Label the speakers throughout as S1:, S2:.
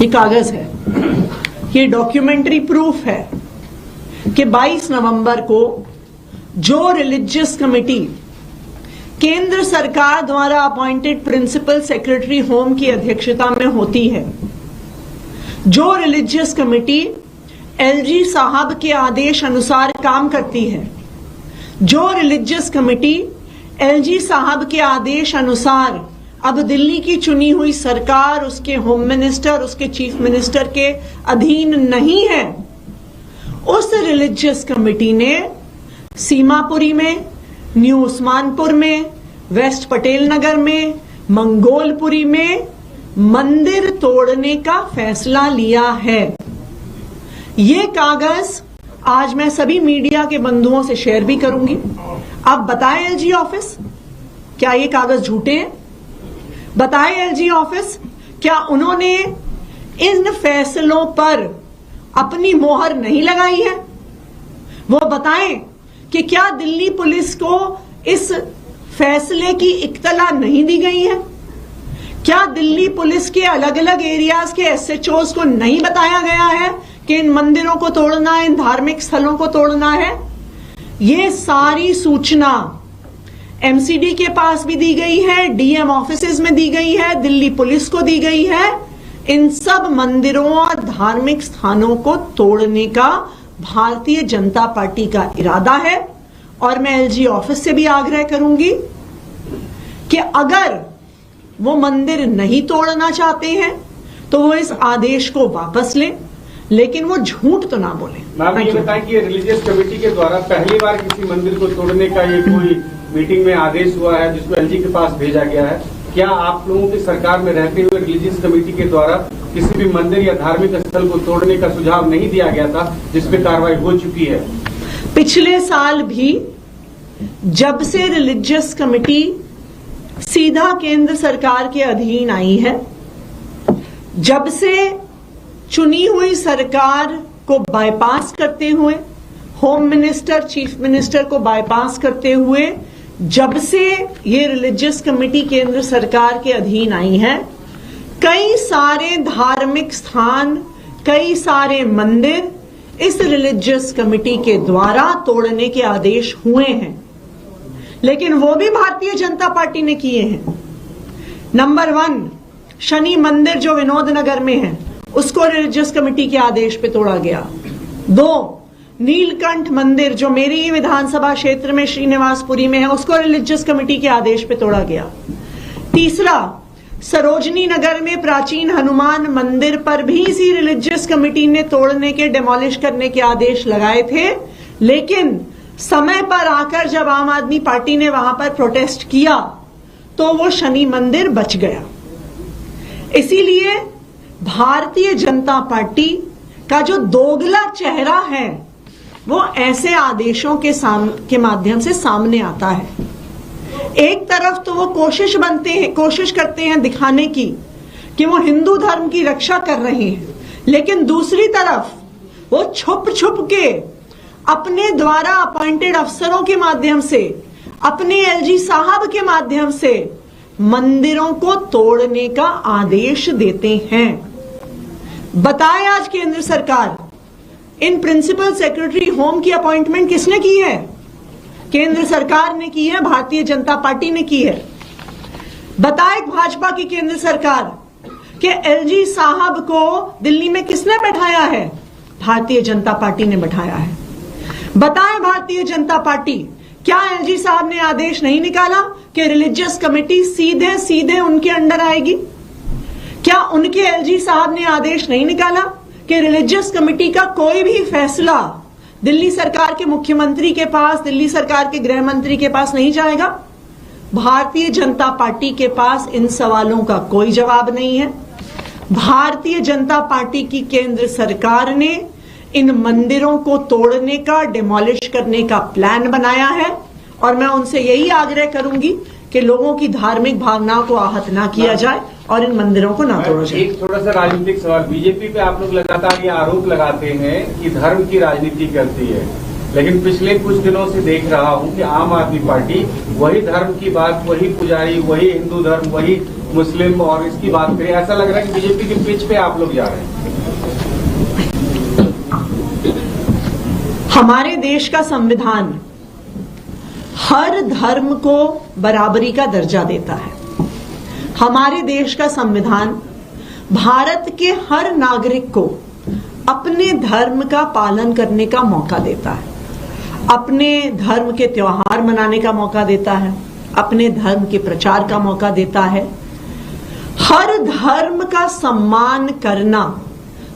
S1: ये कागज है, ये डॉक्यूमेंट्री प्रूफ है कि 22 नवंबर को जो रिलीजियस कमेटी केंद्र सरकार द्वारा अपॉइंटेड प्रिंसिपल सेक्रेटरी होम की अध्यक्षता में होती है, जो रिलीजियस कमेटी एलजी साहब के आदेश अनुसार काम करती है, जो रिलीजियस कमेटी एलजी साहब के आदेश अनुसार अब दिल्ली की चुनी हुई सरकार, उसके होम मिनिस्टर, उसके चीफ मिनिस्टर के अधीन नहीं है, उस रिलीजियस कमेटी ने सीमापुरी में, न्यू उस्मानपुर में, वेस्ट पटेल नगर में, मंगोलपुरी में मंदिर तोड़ने का फैसला लिया है। ये कागज आज मैं सभी मीडिया के बंधुओं से शेयर भी करूंगी। अब बताएं एलजी ऑफिस, क्या ये कागज झूठे हैं? बताएं एलजी ऑफिस, क्या उन्होंने इन फैसलों पर अपनी मोहर नहीं लगाई है? वो बताएं कि क्या दिल्ली पुलिस को इस फैसले की इत्तला नहीं दी गई है? क्या दिल्ली पुलिस के अलग अलग एरियाज के एसएचओज को नहीं बताया गया है कि इन मंदिरों को तोड़ना है, इन धार्मिक स्थलों को तोड़ना है? ये सारी सूचना एमसीडी के पास भी दी गई है, डीएम ऑफिसेज में दी गई है, दिल्ली पुलिस को दी गई है। इन सब मंदिरों और धार्मिक स्थानों को तोड़ने का भारतीय जनता पार्टी का इरादा है। और मैं एलजी ऑफिस से भी आग्रह करूंगी कि अगर वो मंदिर नहीं तोड़ना चाहते हैं तो वो इस आदेश को वापस लें, लेकिन वो झूठ तो ना बोले।
S2: मैम ये बताएं कि रिलीजियस कमेटी के द्वारा पहली बार किसी मंदिर को तोड़ने का ये कोई मीटिंग में आदेश हुआ है जिसको एलजी के पास भेजा गया है? क्या आप लोगों की सरकार में रहते हुए रिलीजियस कमेटी के द्वारा किसी भी मंदिर या धार्मिक स्थल को तोड़ने का सुझाव नहीं दिया गया था जिसपे कार्रवाई हो चुकी है?
S1: पिछले साल भी जब से रिलीजियस कमेटी सीधा केंद्र सरकार के अधीन आई है, जब से चुनी हुई सरकार को बाईपास करते हुए, होम मिनिस्टर, चीफ मिनिस्टर को बाईपास करते हुए जब से ये रिलीजियस कमेटी केंद्र सरकार के अधीन आई है, कई सारे धार्मिक स्थान, कई सारे मंदिर इस रिलीजियस कमेटी के द्वारा तोड़ने के आदेश हुए हैं, लेकिन वो भी भारतीय जनता पार्टी ने किए हैं। नंबर 1, शनि मंदिर जो विनोद नगर में है, उसको रिलीजियस कमेटी के आदेश पे तोड़ा गया। 2, नीलकंठ मंदिर जो मेरी ही विधानसभा क्षेत्र में श्रीनिवासपुरी में है, उसको रिलीजियस कमेटी के आदेश पे तोड़ा गया। 3, सरोजनी नगर में प्राचीन हनुमान मंदिर पर भी इसी रिलीजियस कमेटी ने तोड़ने के, डेमोलिश करने के आदेश लगाए थे, लेकिन समय पर आकर जब आम आदमी पार्टी ने वहां पर प्रोटेस्ट किया तो वो शनि मंदिर बच गया। इसीलिए भारतीय जनता पार्टी का जो दोगला चेहरा है वो ऐसे आदेशों के माध्यम से सामने आता है। एक तरफ तो वो कोशिश करते हैं दिखाने की कि वो हिंदू धर्म की रक्षा कर रहे हैं, लेकिन दूसरी तरफ वो छुप छुप के अपने द्वारा अपॉइंटेड अफसरों के माध्यम से, अपने एलजी साहब के माध्यम से मंदिरों को तोड़ने का आदेश देते हैं। बताए आज केंद्र सरकार, इन प्रिंसिपल सेक्रेटरी होम की अपॉइंटमेंट किसने की है? केंद्र सरकार ने की है, भारतीय जनता पार्टी ने की है। बताए भाजपा की केंद्र सरकार कि एलजी साहब को दिल्ली में किसने बैठाया है? भारतीय जनता पार्टी ने बैठाया है। बताए भारतीय जनता पार्टी, क्या एलजी साहब ने आदेश नहीं निकाला कि रिलीजियस कमेटी सीधे सीधे उनके अंडर आएगी? क्या उनके एलजी साहब ने आदेश नहीं निकाला कि रिलीजियस कमेटी का कोई भी फैसला दिल्ली सरकार के मुख्यमंत्री के पास, दिल्ली सरकार के गृह मंत्री के पास नहीं जाएगा? भारतीय जनता पार्टी के पास इन सवालों का कोई जवाब नहीं है। भारतीय जनता पार्टी की केंद्र सरकार ने इन मंदिरों को तोड़ने का, डेमोलिश करने का प्लान बनाया है, और मैं उनसे यही आग्रह करूंगी कि लोगों की धार्मिक भावनाओं को आहत ना किया जाए और इन मंदिरों को ना तोड़ा जाए।
S2: एक थोड़ा सा राजनीतिक सवाल, बीजेपी पे आप लोग लगातार ये आरोप लगाते हैं कि धर्म की राजनीति करती है, लेकिन पिछले कुछ दिनों से देख रहा हूं कि आम आदमी पार्टी वही धर्म की बात, वही पुजारी, वही हिंदू धर्म, वही मुस्लिम और इसकी बात करें, ऐसा लग रहा है कि बीजेपी के पिच पे आप लोग जा रहे हैं।
S1: हमारे देश का संविधान हर धर्म को बराबरी का दर्जा देता है। हमारे देश का संविधान भारत के हर नागरिक को अपने धर्म का पालन करने का मौका देता है, अपने धर्म के त्योहार मनाने का मौका देता है, अपने धर्म के प्रचार का मौका देता है। हर धर्म का सम्मान करना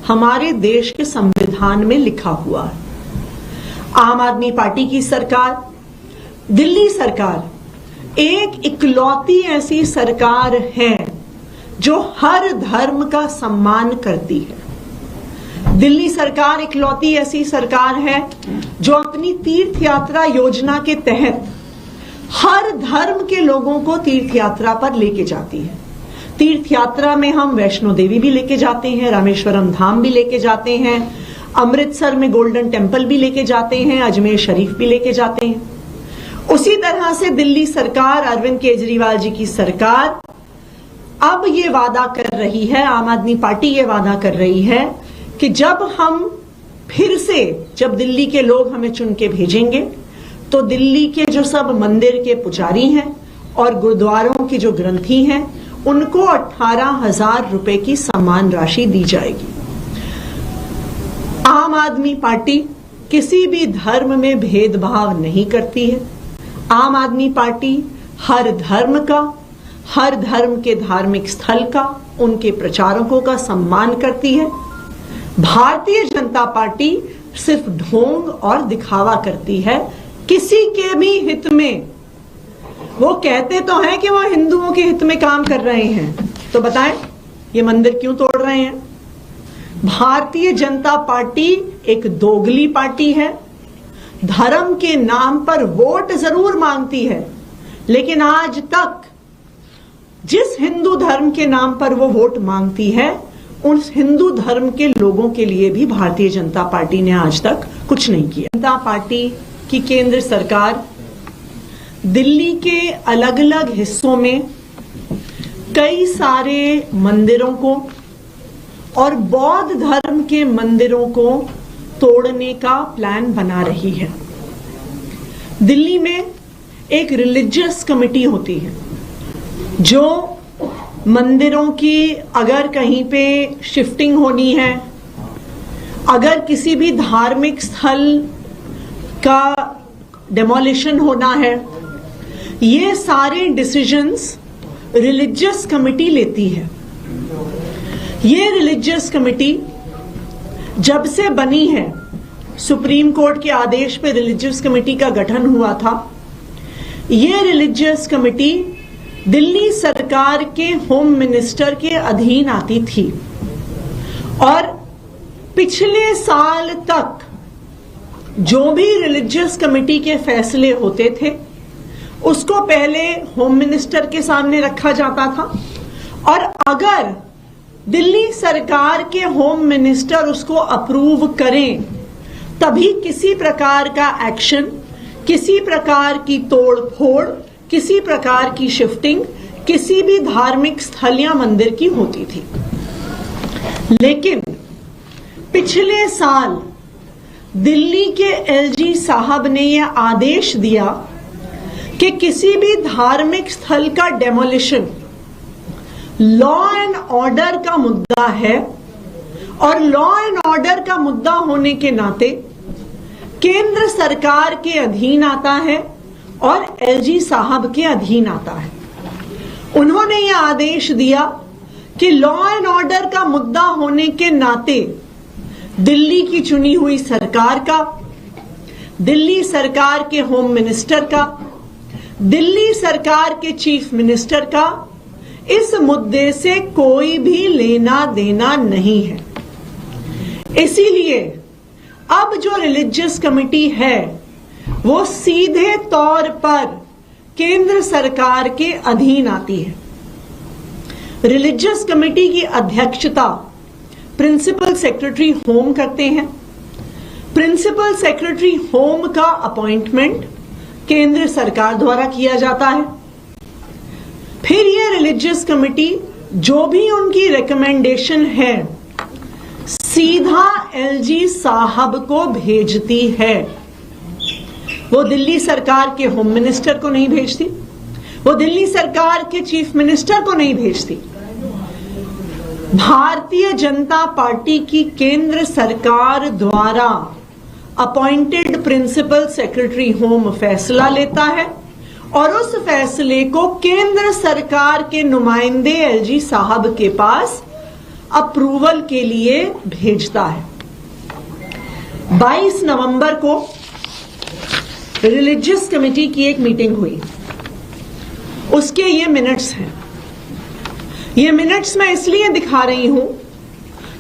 S1: हमारे देश के संविधान में लिखा हुआ है। आम आदमी पार्टी की सरकार, दिल्ली सरकार एक इकलौती ऐसी सरकार है जो हर धर्म का सम्मान करती है। दिल्ली सरकार इकलौती ऐसी सरकार है जो अपनी तीर्थ यात्रा योजना के तहत हर धर्म के लोगों को तीर्थ यात्रा पर लेके जाती है। तीर्थ यात्रा में हम वैष्णो देवी भी लेके जाते हैं, रामेश्वरम धाम भी लेके जाते हैं, अमृतसर में गोल्डन टेम्पल भी लेके जाते हैं, अजमेर शरीफ भी लेके जाते हैं। उसी तरह से दिल्ली सरकार, अरविंद केजरीवाल जी की सरकार अब ये वादा कर रही है, आम आदमी पार्टी ये वादा कर रही है कि जब दिल्ली के लोग हमें चुन के भेजेंगे तो दिल्ली के जो सब मंदिर के पुजारी हैं और गुरुद्वारों की जो ग्रंथी हैं उनको 18,000 रुपए की सम्मान राशि दी जाएगी। आम आदमी पार्टी किसी भी धर्म में भेदभाव नहीं करती है। आम आदमी पार्टी हर धर्म का, हर धर्म के धार्मिक स्थल का, उनके प्रचारकों का सम्मान करती है। भारतीय जनता पार्टी सिर्फ ढोंग और दिखावा करती है किसी के भी हित में। वो कहते तो हैं कि वो हिंदुओं के हित में काम कर रहे हैं, तो बताएं ये मंदिर क्यों तोड़ रहे हैं? भारतीय जनता पार्टी एक दोगली पार्टी है। धर्म के नाम पर वोट जरूर मांगती है, लेकिन आज तक जिस हिंदू धर्म के नाम पर वो वोट मांगती है उस हिंदू धर्म के लोगों के लिए भी भारतीय जनता पार्टी ने आज तक कुछ नहीं किया। जनता पार्टी की केंद्र सरकार दिल्ली के अलग अलग हिस्सों में कई सारे मंदिरों को और बौद्ध धर्म के मंदिरों को तोड़ने का प्लान बना रही है। दिल्ली में एक रिलीजियस कमेटी होती है जो मंदिरों की अगर कहीं पे शिफ्टिंग होनी है, अगर किसी भी धार्मिक स्थल का डेमोलिशन होना है, ये सारे डिसीजंस रिलीजियस कमेटी लेती है। ये रिलीजियस कमेटी जब से बनी है, सुप्रीम कोर्ट के आदेश पे रिलीजियस कमेटी का गठन हुआ था। ये रिलीजियस कमेटी दिल्ली सरकार के होम मिनिस्टर के अधीन आती थी और पिछले साल तक जो भी रिलीजियस कमेटी के फैसले होते थे उसको पहले होम मिनिस्टर के सामने रखा जाता था और अगर दिल्ली सरकार के होम मिनिस्टर उसको अप्रूव करें तभी किसी प्रकार का एक्शन, किसी प्रकार की तोड़ फोड़, किसी प्रकार की शिफ्टिंग किसी भी धार्मिक स्थल या मंदिर की होती थी। लेकिन पिछले साल दिल्ली के एलजी साहब ने यह आदेश दिया कि किसी भी धार्मिक स्थल का डेमोलिशन लॉ एंड ऑर्डर का मुद्दा है और लॉ एंड ऑर्डर का मुद्दा होने के नाते केंद्र सरकार के अधीन आता है और एलजी साहब के अधीन आता है। उन्होंने यह आदेश दिया कि लॉ एंड ऑर्डर का मुद्दा होने के नाते दिल्ली की चुनी हुई सरकार का, दिल्ली सरकार के होम मिनिस्टर का, दिल्ली सरकार के चीफ मिनिस्टर का इस मुद्दे से कोई भी लेना देना नहीं है। इसीलिए अब जो रिलीजियस कमेटी है वो सीधे तौर पर केंद्र सरकार के अधीन आती है। रिलीजियस कमेटी की अध्यक्षता प्रिंसिपल सेक्रेटरी होम करते हैं। प्रिंसिपल सेक्रेटरी होम का अपॉइंटमेंट केंद्र सरकार द्वारा किया जाता है। फिर ये रिलीजियस कमेटी जो भी उनकी रिकमेंडेशन है सीधा एलजी साहब को भेजती है। वो दिल्ली सरकार के होम मिनिस्टर को नहीं भेजती, वो दिल्ली सरकार के चीफ मिनिस्टर को नहीं भेजती। भारतीय जनता पार्टी की केंद्र सरकार द्वारा अपॉइंटेड प्रिंसिपल सेक्रेटरी होम फैसला लेता है और उस फैसले को केंद्र सरकार के नुमाइंदे एलजी साहब के पास अप्रूवल के लिए भेजता है। 22 नवंबर को रिलीजियस कमेटी की एक मीटिंग हुई, उसके ये मिनट्स हैं। ये मिनट्स मैं इसलिए दिखा रही हूं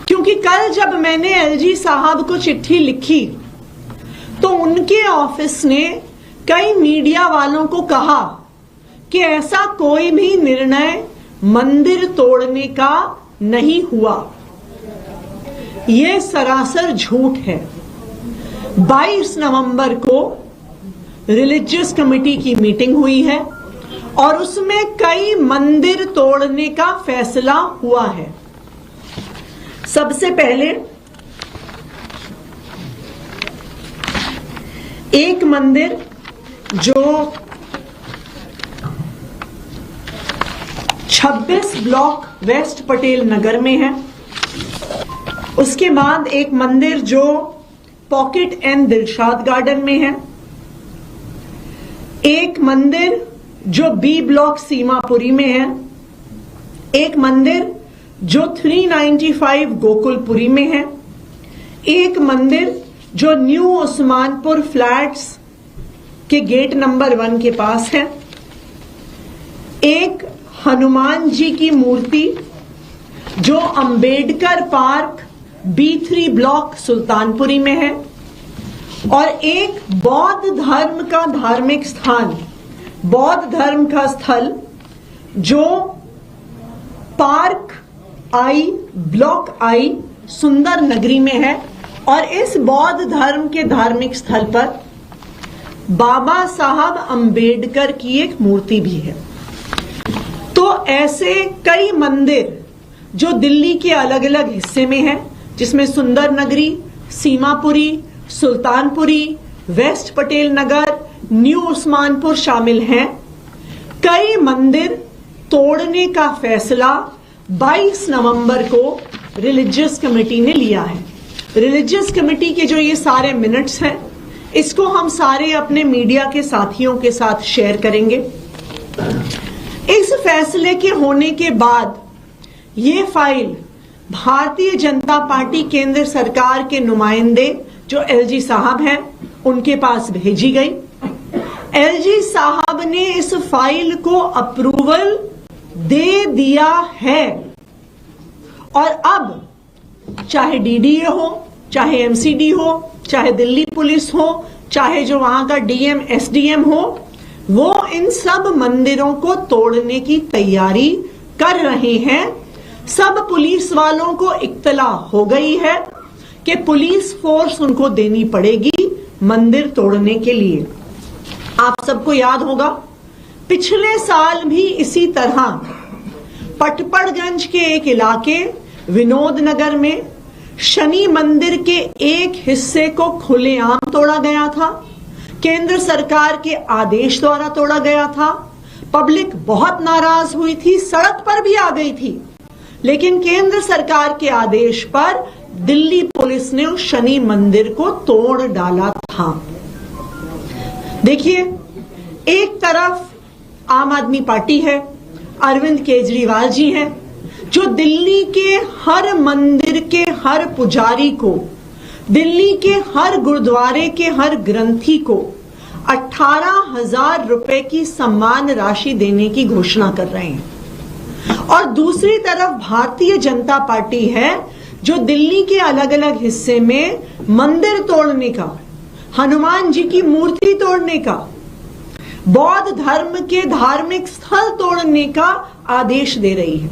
S1: क्योंकि कल जब मैंने एलजी साहब को चिट्ठी लिखी तो उनके ऑफिस ने कई मीडिया वालों को कहा कि ऐसा कोई भी निर्णय मंदिर तोड़ने का नहीं हुआ। यह सरासर झूठ है। 22 नवंबर को रिलीजियस कमेटी की मीटिंग हुई है और उसमें कई मंदिर तोड़ने का फैसला हुआ है। सबसे पहले एक मंदिर जो 26 ब्लॉक वेस्ट पटेल नगर में है, उसके बाद एक मंदिर जो पॉकेट एंड दिलशाद गार्डन में है, एक मंदिर जो बी ब्लॉक सीमापुरी में है, एक मंदिर जो 395 गोकुलपुरी में है, एक मंदिर जो न्यू उस्मानपुर फ्लैट्स के गेट नंबर 1 के पास है, एक हनुमान जी की मूर्ति जो Ambedkar park B3 block Sultanpuri में है, और एक बौद्ध धर्म का धार्मिक स्थान, बौद्ध धर्म का स्थल जो पार्क आई ब्लॉक आई सुंदर नगरी में है। और इस बौद्ध धर्म के धार्मिक स्थल पर बाबा साहब अंबेडकर की एक मूर्ति भी है। तो ऐसे कई मंदिर जो दिल्ली के अलग अलग हिस्से में हैं, जिसमें सुंदर नगरी, सीमापुरी, सुल्तानपुरी, वेस्ट पटेल नगर, न्यू उस्मानपुर शामिल हैं, कई मंदिर तोड़ने का फैसला 22 नवंबर को रिलीजियस कमेटी ने लिया है। रिलीजियस कमेटी के जो ये सारे मिनट्स हैं, इसको हम सारे अपने मीडिया के साथियों के साथ शेयर करेंगे। इस फैसले के होने के बाद ये फाइल भारतीय जनता पार्टी केंद्र सरकार के नुमाइंदे जो एलजी साहब हैं उनके पास भेजी गई। एलजी साहब ने इस फाइल को अप्रूवल दे दिया है और अब चाहे डीडीए हो, चाहे एमसीडी हो, चाहे दिल्ली पुलिस हो, चाहे जो वहां का डीएम एसडीएम हो, वो इन सब मंदिरों को तोड़ने की तैयारी कर रहे हैं। सब पुलिस वालों को इत्तला हो गई है कि पुलिस फोर्स उनको देनी पड़ेगी मंदिर तोड़ने के लिए। आप सबको याद होगा पिछले साल भी इसी तरह पटपड़गंज के एक इलाके विनोद नगर में शनि मंदिर के एक हिस्से को खुलेआम तोड़ा गया था। केंद्र सरकार के आदेश द्वारा तोड़ा गया था। पब्लिक बहुत नाराज हुई थी, सड़क पर भी आ गई थी, लेकिन केंद्र सरकार के आदेश पर दिल्ली पुलिस ने उस शनि मंदिर को तोड़ डाला था। देखिए, एक तरफ आम आदमी पार्टी है, अरविंद केजरीवाल जी हैं, जो दिल्ली के हर मंदिर के हर पुजारी को, दिल्ली के हर गुरुद्वारे के हर ग्रंथी को 18,000 रुपए की सम्मान राशि देने की घोषणा कर रहे हैं। और दूसरी तरफ भारतीय जनता पार्टी है जो दिल्ली के अलग अलग हिस्से में मंदिर तोड़ने का, हनुमान जी की मूर्ति तोड़ने का, बौद्ध धर्म के धार्मिक स्थल तोड़ने का आदेश दे रही है।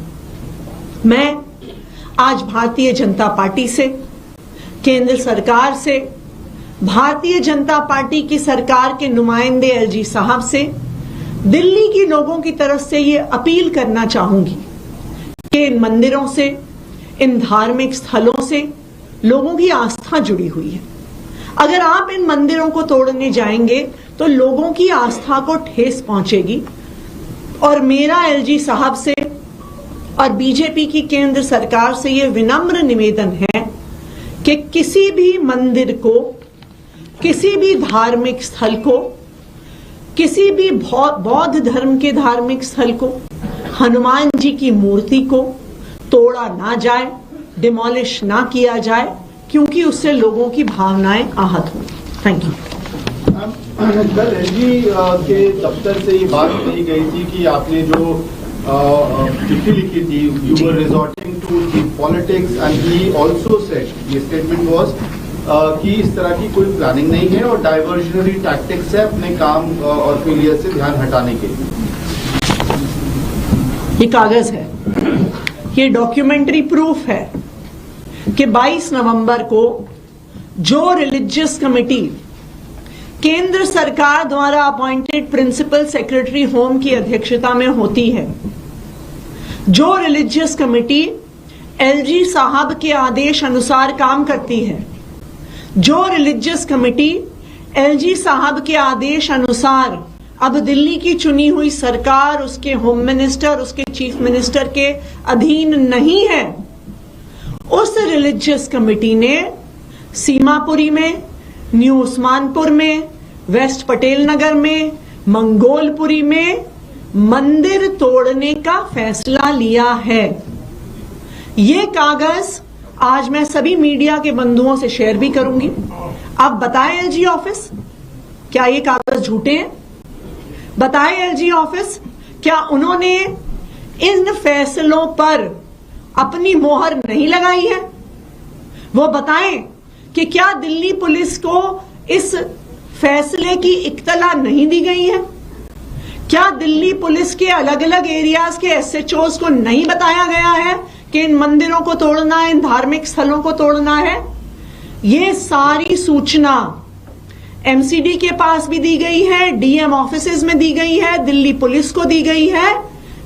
S1: मैं आज भारतीय जनता पार्टी से, केंद्र सरकार से, भारतीय जनता पार्टी की सरकार के नुमाइंदे एलजी साहब से दिल्ली की लोगों की तरफ से ये अपील करना चाहूंगी कि इन मंदिरों से, इन धार्मिक स्थलों से लोगों की आस्था जुड़ी हुई है। अगर आप इन मंदिरों को तोड़ने जाएंगे तो लोगों की आस्था को ठेस पहुंचेगी। और मेरा एलजी साहब से और बीजेपी की केंद्र सरकार से यह विनम्र निवेदन है कि किसी भी मंदिर को, किसी भी धार्मिक स्थल को, किसी भी बौद्ध धर्म के धार्मिक स्थल को, हनुमान जी की मूर्ति को तोड़ा ना जाए, डिमोलिश ना किया जाए, क्योंकि उससे लोगों की भावनाएं आहत हों। Thank you.
S3: कल एलजी के दफ्तर से ये बात कही गई थी कि आपने जो चिट्ठी लिखी थी, you were resorting to the politics, and he also said, ये स्टेटमेंट वाज कि इस तरह की कोई प्लानिंग नहीं है और डाइवर्जनरी टैक्टिक्स है अपने काम और फेलियर से ध्यान हटाने के लिए।
S1: ये कागज है, ये डॉक्यूमेंट्री प्रूफ है कि 22 नवंबर को जो रिलीजियस कमेटी केंद्र सरकार द्वारा अपॉइंटेड प्रिंसिपल सेक्रेटरी होम की अध्यक्षता में होती है, जो रिलीजियस कमेटी एलजी साहब के आदेश अनुसार काम करती है, जो रिलीजियस कमेटी एलजी साहब के आदेश अनुसार अब दिल्ली की चुनी हुई सरकार, उसके होम मिनिस्टर, उसके चीफ मिनिस्टर के अधीन नहीं है, उस रिलीजियस कमेटी ने सीमापुरी में, न्यू उस्मानपुर में, वेस्ट पटेल नगर में, मंगोलपुरी में मंदिर तोड़ने का फैसला लिया है। ये कागज आज मैं सभी मीडिया के बंधुओं से शेयर भी करूंगी। आप बताएं एलजी ऑफिस, क्या ये कागज झूठे हैं? बताएं एलजी ऑफिस, क्या उन्होंने इन फैसलों पर अपनी मोहर नहीं लगाई है? वो बताएं कि क्या दिल्ली पुलिस को इस फैसले की इत्तला नहीं दी गई है? क्या दिल्ली पुलिस के अलग अलग एरियाज के एसएचओज को नहीं बताया गया है कि इन मंदिरों को तोड़ना है, इन धार्मिक स्थलों को तोड़ना है? ये सारी सूचना एमसीडी के पास भी दी गई है, डीएम ऑफिसेज में दी गई है, दिल्ली पुलिस को दी गई है।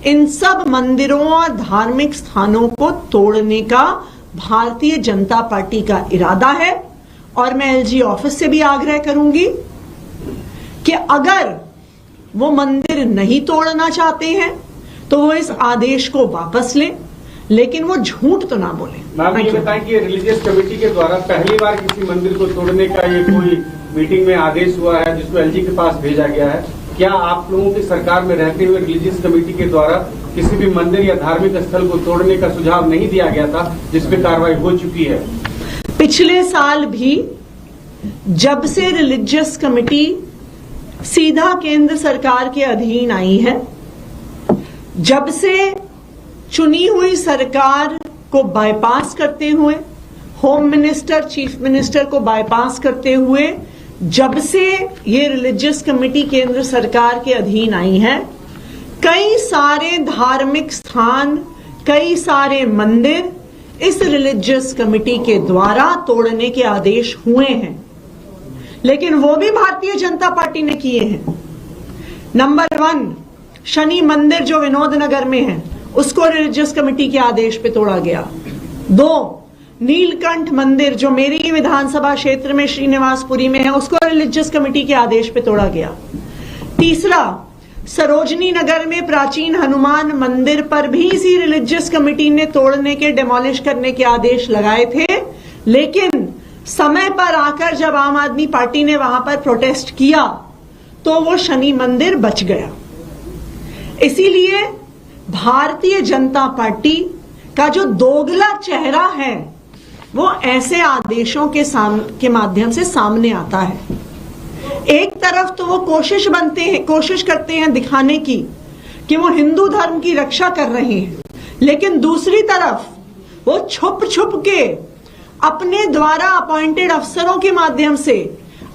S1: इन सब मंदिरों और धार्मिक स्थानों को तोड़ने का भारतीय जनता पार्टी का इरादा है। और मैं एलजी ऑफिस से भी आग्रह करूंगी कि अगर वो मंदिर नहीं तोड़ना चाहते हैं तो वो इस आदेश को वापस लें, लेकिन वो झूठ तो ना बोले।
S2: मैम ये बताएं कि रिलीजियस कमेटी के द्वारा पहली बार किसी मंदिर को तोड़ने का ये कोई मीटिंग में आदेश हुआ है जिसको एलजी के पास भेजा गया है? क्या आप लोगों की सरकार में रहते हुए रिलीजियस कमेटी के द्वारा किसी भी मंदिर या धार्मिक स्थल को तोड़ने का सुझाव नहीं दिया गया था जिसपे कार्रवाई हो चुकी है?
S1: पिछले साल भी जब से रिलीजियस कमेटी सीधा केंद्र सरकार के अधीन आई है, जब से चुनी हुई सरकार को बाईपास करते हुए, होम मिनिस्टर, चीफ मिनिस्टर को बाईपास करते हुए, जब से ये रिलीजियस कमेटी केंद्र सरकार के अधीन आई है, कई सारे धार्मिक स्थान, कई सारे मंदिर इस रिलीजियस कमेटी के द्वारा तोड़ने के आदेश हुए हैं, लेकिन वो भी भारतीय जनता पार्टी ने किए हैं। नंबर 1, शनि मंदिर जो विनोद नगर में है, उसको रिलीजियस कमेटी के आदेश पे तोड़ा गया। 2, नीलकंठ मंदिर जो मेरी ही विधानसभा क्षेत्र में श्रीनिवासपुरी में है, उसको रिलीजियस कमेटी के आदेश पे तोड़ा गया। 3, सरोजनी नगर में प्राचीन हनुमान मंदिर पर भी इसी रिलीजियस कमेटी ने तोड़ने के, डिमोलिश करने के आदेश लगाए थे, लेकिन समय पर आकर जब आम आदमी पार्टी ने वहां पर प्रोटेस्ट किया तो वो शनि मंदिर बच गया। इसीलिए भारतीय जनता पार्टी का जो दोगला चेहरा है वो ऐसे आदेशों के माध्यम से सामने आता है। एक तरफ तो वो कोशिश करते हैं दिखाने की कि वो हिंदू धर्म की रक्षा कर रहे हैं, लेकिन दूसरी तरफ वो छुप छुप के अपने द्वारा अपॉइंटेड अफसरों के माध्यम से,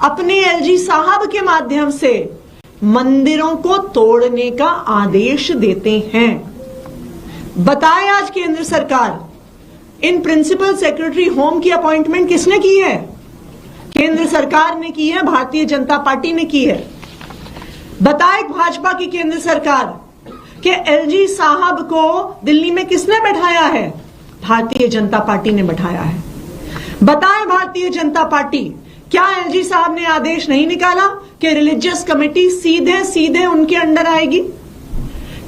S1: अपने एलजी साहब के माध्यम से मंदिरों को तोड़ने का आदेश देते हैं। बताए आज केंद्र सरकार, इन प्रिंसिपल सेक्रेटरी होम की अपॉइंटमेंट किसने की है? केंद्र सरकार ने की है, भारतीय जनता पार्टी ने की है। बताए भाजपा की केंद्र सरकार कि एलजी साहब को दिल्ली में किसने बैठाया है? भारतीय जनता पार्टी ने बैठाया है। बताए भारतीय जनता पार्टी, क्या एलजी साहब ने आदेश नहीं निकाला कि रिलीजियस कमेटी सीधे सीधे उनके अंडर आएगी?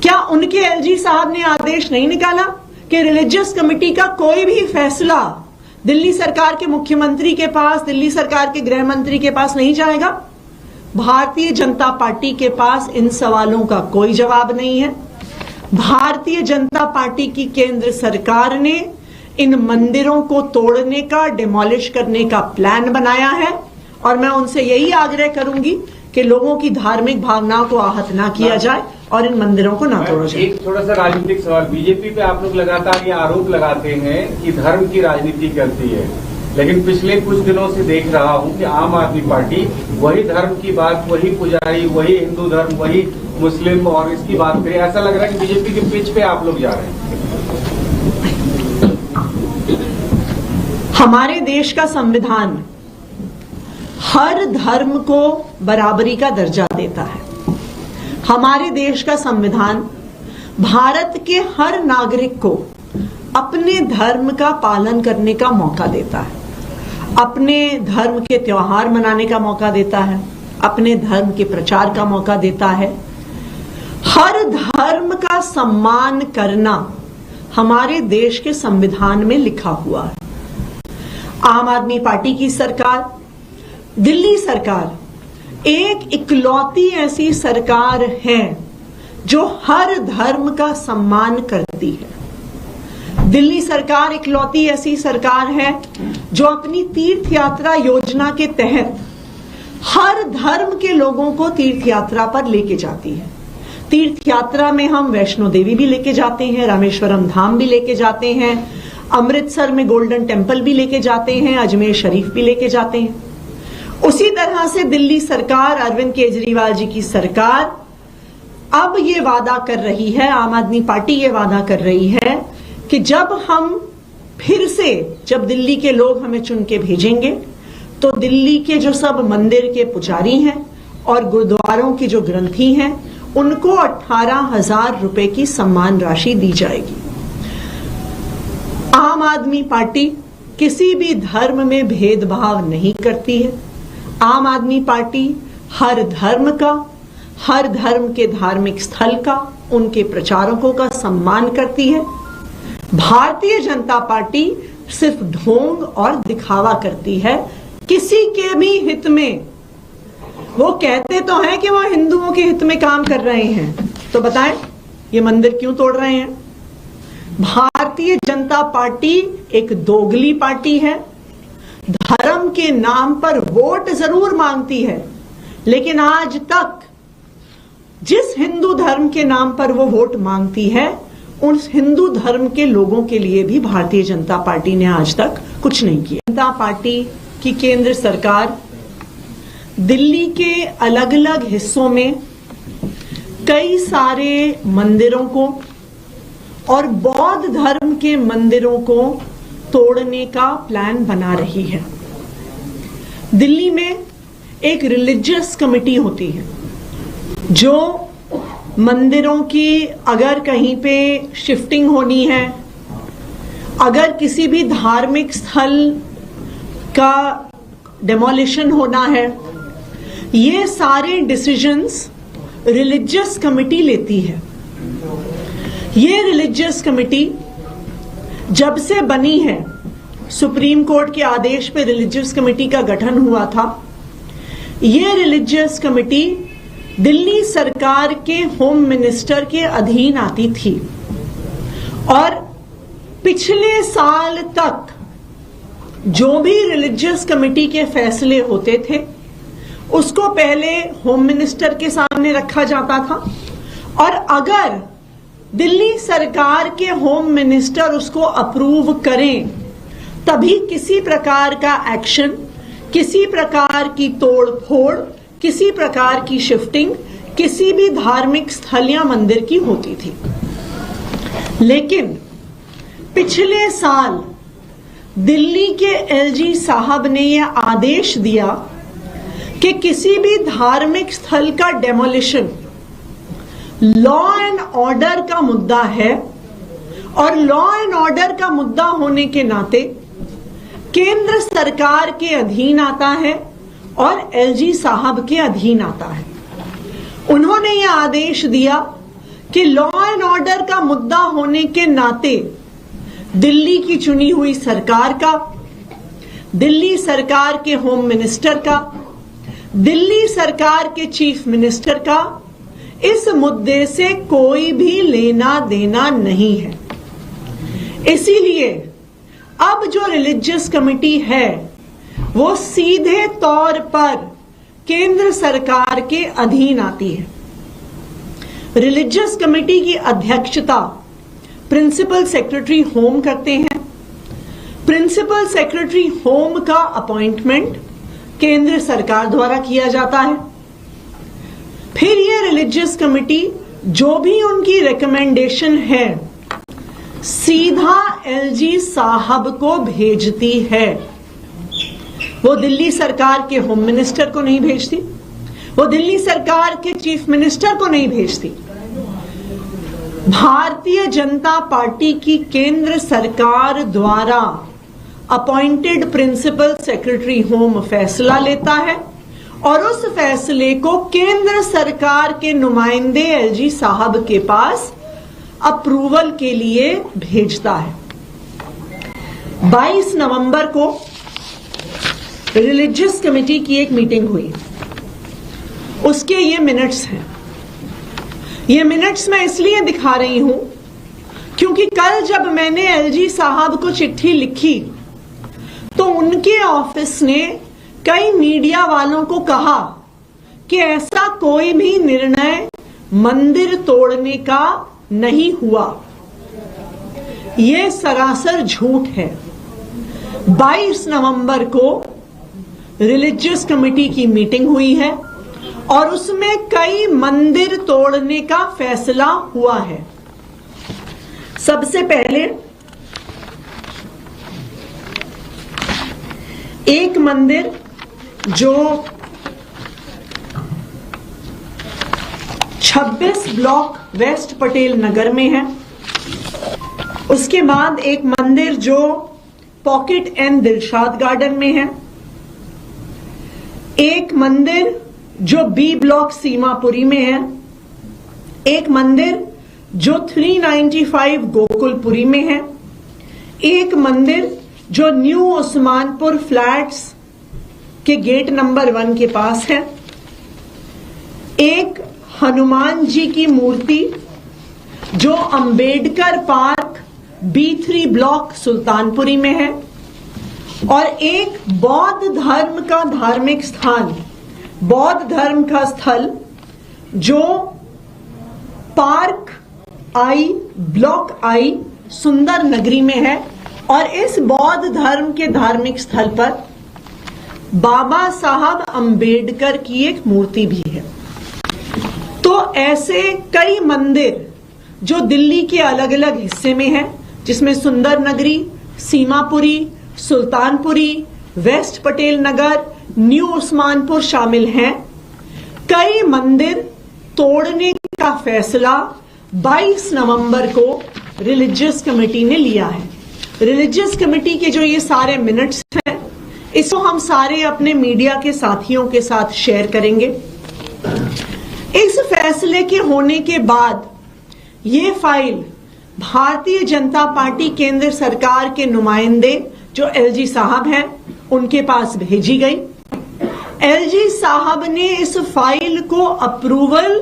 S1: क्या उनके एलजी साहब ने आदेश नहीं निकाला कि रिलीजियस कमेटी का कोई भी फैसला दिल्ली सरकार के मुख्यमंत्री के पास, दिल्ली सरकार के गृह मंत्री के पास नहीं जाएगा? भारतीय जनता पार्टी के पास इन सवालों का कोई जवाब नहीं है। भारतीय जनता पार्टी की केंद्र सरकार ने इन मंदिरों को तोड़ने का, डिमोलिश करने का प्लान बनाया है और मैं उनसे यही आग्रह करूंगी कि लोगों की धार्मिक भावनाओं को आहत ना किया जाए और इन मंदिरों को ना तोड़ा जाए।
S2: एक थोड़ा सा राजनीतिक सवाल, बीजेपी पे आप लोग लगातार ये आरोप लगाते हैं कि धर्म की राजनीति करती है, लेकिन पिछले कुछ दिनों से देख रहा हूं कि आम आदमी पार्टी वही धर्म की बात, वही पुजारी, वही हिंदू धर्म, वही मुस्लिम और इसकी बात करे। ऐसा लग रहा है कि बीजेपी के पिच पे आप लोग जा रहे हैं।
S1: हमारे देश का संविधान हर धर्म को बराबरी का दर्जा देता है। हमारे देश का संविधान भारत के हर नागरिक को अपने धर्म का पालन करने का मौका देता है, अपने धर्म के त्योहार मनाने का मौका देता है, अपने धर्म के प्रचार का मौका देता है। हर धर्म का सम्मान करना हमारे देश के संविधान में लिखा हुआ है। आम आदमी पार्टी की सरकार, दिल्ली सरकार एक इकलौती ऐसी सरकार है जो हर धर्म का सम्मान करती है। दिल्ली सरकार इकलौती ऐसी सरकार है जो अपनी तीर्थ यात्रा योजना के तहत हर धर्म के लोगों को तीर्थ यात्रा पर लेके जाती है। तीर्थ यात्रा में हम वैष्णो देवी भी लेके जाते हैं, रामेश्वरम धाम भी लेके जाते हैं, अमृतसर में गोल्डन टेम्पल भी लेके जाते हैं, अजमेर शरीफ भी लेके जाते हैं। उसी तरह से दिल्ली सरकार, अरविंद केजरीवाल जी की सरकार अब ये वादा कर रही है, आम आदमी पार्टी ये वादा कर रही है कि जब हम फिर से, जब दिल्ली के लोग हमें चुन के भेजेंगे तो दिल्ली के जो सब मंदिर के पुजारी हैं और गुरुद्वारों की जो ग्रंथी हैं उनको 18,000 रुपए की सम्मान राशि दी जाएगी। आम आदमी पार्टी किसी भी धर्म में भेदभाव नहीं करती है। आम आदमी पार्टी हर धर्म का, हर धर्म के धार्मिक स्थल का, उनके प्रचारकों का सम्मान करती है। भारतीय जनता पार्टी सिर्फ ढोंग और दिखावा करती है किसी के भी हित में। वो कहते तो हैं कि वो हिंदुओं के हित में काम कर रहे हैं, तो बताएं ये मंदिर क्यों तोड़ रहे हैं? भारतीय जनता पार्टी एक दोगली पार्टी है। धर्म के नाम पर वोट जरूर मांगती है, लेकिन आज तक जिस हिंदू धर्म के नाम पर वो वोट मांगती है उस हिंदू धर्म के लोगों के लिए भी भारतीय जनता पार्टी ने आज तक कुछ नहीं किया। जनता पार्टी की केंद्र सरकार दिल्ली के अलग अलग हिस्सों में कई सारे मंदिरों को और बौद्ध धर्म के मंदिरों को तोड़ने का प्लान बना रही है। दिल्ली में एक रिलीजियस कमेटी होती है जो मंदिरों की अगर कहीं पे शिफ्टिंग होनी है, अगर किसी भी धार्मिक स्थल का डेमोलिशन होना है, ये सारे डिसीजंस रिलीजियस कमेटी लेती है। ये रिलीजियस कमेटी जब से बनी है, सुप्रीम कोर्ट के आदेश पे रिलीजियस कमेटी का गठन हुआ था। ये रिलीजियस कमेटी दिल्ली सरकार के होम मिनिस्टर के अधीन आती थी और पिछले साल तक जो भी रिलीजियस कमेटी के फैसले होते थे उसको पहले होम मिनिस्टर के सामने रखा जाता था और अगर दिल्ली सरकार के होम मिनिस्टर उसको अप्रूव करें तभी किसी प्रकार का एक्शन, किसी प्रकार की तोड़ फोड़, किसी प्रकार की शिफ्टिंग किसी भी धार्मिक स्थल या मंदिर की होती थी। लेकिन पिछले साल दिल्ली के एलजी साहब ने यह आदेश दिया कि किसी भी धार्मिक स्थल का डेमोलिशन लॉ एंड ऑर्डर का मुद्दा है और लॉ एंड ऑर्डर का मुद्दा होने के नाते केंद्र सरकार के अधीन आता है और एलजी साहब के अधीन आता है। उन्होंने यह आदेश दिया कि लॉ एंड ऑर्डर का मुद्दा होने के नाते दिल्ली की चुनी हुई सरकार का, दिल्ली सरकार के होम मिनिस्टर का, दिल्ली सरकार के चीफ मिनिस्टर का इस मुद्दे से कोई भी लेना देना नहीं है। इसीलिए अब जो रिलीजियस कमेटी है वो सीधे तौर पर केंद्र सरकार के अधीन आती है। रिलीजियस कमेटी की अध्यक्षता प्रिंसिपल सेक्रेटरी होम करते हैं। प्रिंसिपल सेक्रेटरी होम का अपॉइंटमेंट केंद्र सरकार द्वारा किया जाता है। फिर ये रिलीजियस कमेटी जो भी उनकी रिकमेंडेशन है सीधा एलजी साहब को भेजती है। वो दिल्ली सरकार के होम मिनिस्टर को नहीं भेजती, वो दिल्ली सरकार के चीफ मिनिस्टर को नहीं भेजती। भारतीय जनता पार्टी की केंद्र सरकार द्वारा अपॉइंटेड प्रिंसिपल सेक्रेटरी होम फैसला लेता है और उस फैसले को केंद्र सरकार के नुमाइंदे एलजी साहब के पास अप्रूवल के लिए भेजता है। 22 नवंबर को रिलीजियस कमेटी की एक मीटिंग हुई, उसके ये मिनट्स हैं। ये मिनट्स मैं इसलिए दिखा रही हूं क्योंकि कल जब मैंने एलजी साहब को चिट्ठी लिखी तो उनके ऑफिस ने कई मीडिया वालों को कहा कि ऐसा कोई भी निर्णय मंदिर तोड़ने का नहीं हुआ। यह सरासर झूठ है। 22 नवंबर को रिलीजियस कमेटी की मीटिंग हुई है और उसमें कई मंदिर तोड़ने का फैसला हुआ है। सबसे पहले एक मंदिर जो 26 ब्लॉक वेस्ट पटेल नगर में है, उसके बाद एक मंदिर जो पॉकेट एंड दिलशाद गार्डन में है, एक मंदिर जो बी ब्लॉक सीमापुरी में है, एक मंदिर जो 395 गोकुलपुरी में है, एक मंदिर जो न्यू उस्मानपुर फ्लैट्स के गेट नंबर 1 के पास है, एक हनुमान जी की मूर्ति जो Ambedkar park B3 block Sultanpuri में है, और एक बौद्ध धर्म का धार्मिक स्थान, बौद्ध धर्म का स्थल जो पार्क I ब्लॉक I सुंदर नगरी में है। और इस बौद्ध धर्म के धार्मिक स्थल पर बाबा साहब अंबेडकर की एक मूर्ति भी है। तो ऐसे कई मंदिर जो दिल्ली के अलग अलग हिस्से में हैं, जिसमें सुंदर नगरी, सीमापुरी, सुल्तानपुरी, वेस्ट पटेल नगर, न्यू उस्मानपुर शामिल हैं। कई मंदिर तोड़ने का फैसला 22 नवंबर को रिलीजियस कमेटी ने लिया है। रिलीजियस कमेटी के जो ये सारे मिनट्स हैं, इसको हम सारे अपने मीडिया के साथियों के साथ शेयर करेंगे। इस फैसले के होने के बाद ये फाइल भारतीय जनता पार्टी केंद्र सरकार के नुमाइंदे जो एलजी साहब हैं उनके पास भेजी गई। एलजी साहब ने इस फाइल को अप्रूवल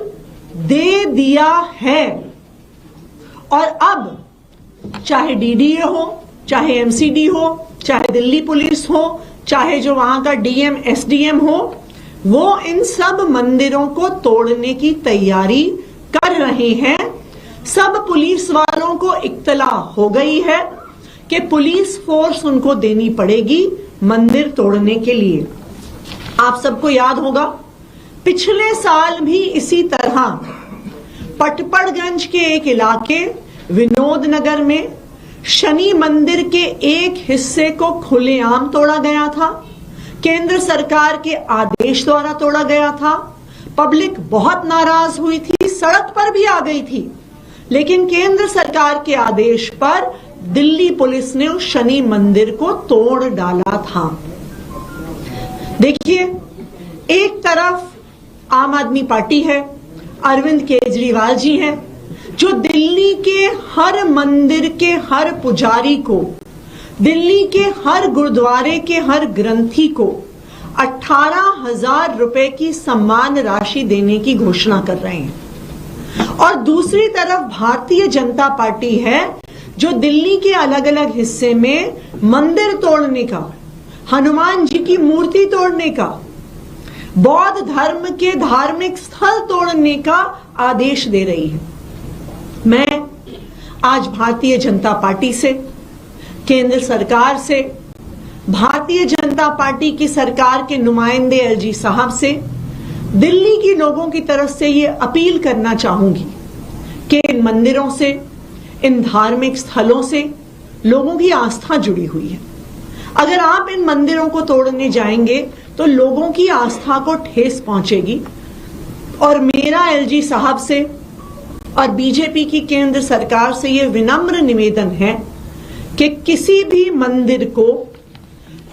S1: दे दिया है और अब चाहे डीडीए हो, चाहे एमसीडी हो, चाहे दिल्ली पुलिस हो, चाहे जो वहां का डीएम एसडीएम हो, वो इन सब मंदिरों को तोड़ने की तैयारी कर रहे हैं। सब पुलिस वालों को इत्तला हो गई है कि पुलिस फोर्स उनको देनी पड़ेगी मंदिर तोड़ने के लिए। आप सबको याद होगा पिछले साल भी इसी तरह पटपड़गंज के एक इलाके विनोद नगर में शनि मंदिर के एक हिस्से को खुलेआम तोड़ा गया था केंद्र सरकार के आदेश द्वारा तोड़ा गया था। पब्लिक बहुत नाराज हुई थी, सड़क पर भी आ गई थी, लेकिन केंद्र सरकार के आदेश पर दिल्ली पुलिस ने उस शनि मंदिर को तोड़ डाला था। देखिए, एक तरफ आम आदमी पार्टी है, अरविंद केजरीवाल जी हैं, जो दिल्ली के हर मंदिर के हर पुजारी को, दिल्ली के हर गुरुद्वारे के हर ग्रंथी को 18,000 रुपए की सम्मान राशि देने की घोषणा कर रहे हैं। और दूसरी तरफ भारतीय जनता पार्टी है, जो दिल्ली के अलग अलग हिस्से में मंदिर तोड़ने का, हनुमान जी की मूर्ति तोड़ने का, बौद्ध धर्म के धार्मिक स्थल तोड़ने का आदेश दे रही है। मैं आज भारतीय जनता पार्टी से, केंद्र सरकार से, भारतीय जनता पार्टी की सरकार के नुमाइंदे एलजी साहब से, दिल्ली के लोगों की तरफ से ये अपील करना चाहूंगी कि इन मंदिरों से, इन धार्मिक स्थलों से लोगों की आस्था जुड़ी हुई है। अगर आप इन मंदिरों को तोड़ने जाएंगे तो लोगों की आस्था को ठेस पहुंचेगी। और मेरा एलजी साहब से और बीजेपी की केंद्र सरकार से यह विनम्र निवेदन है कि किसी भी मंदिर को,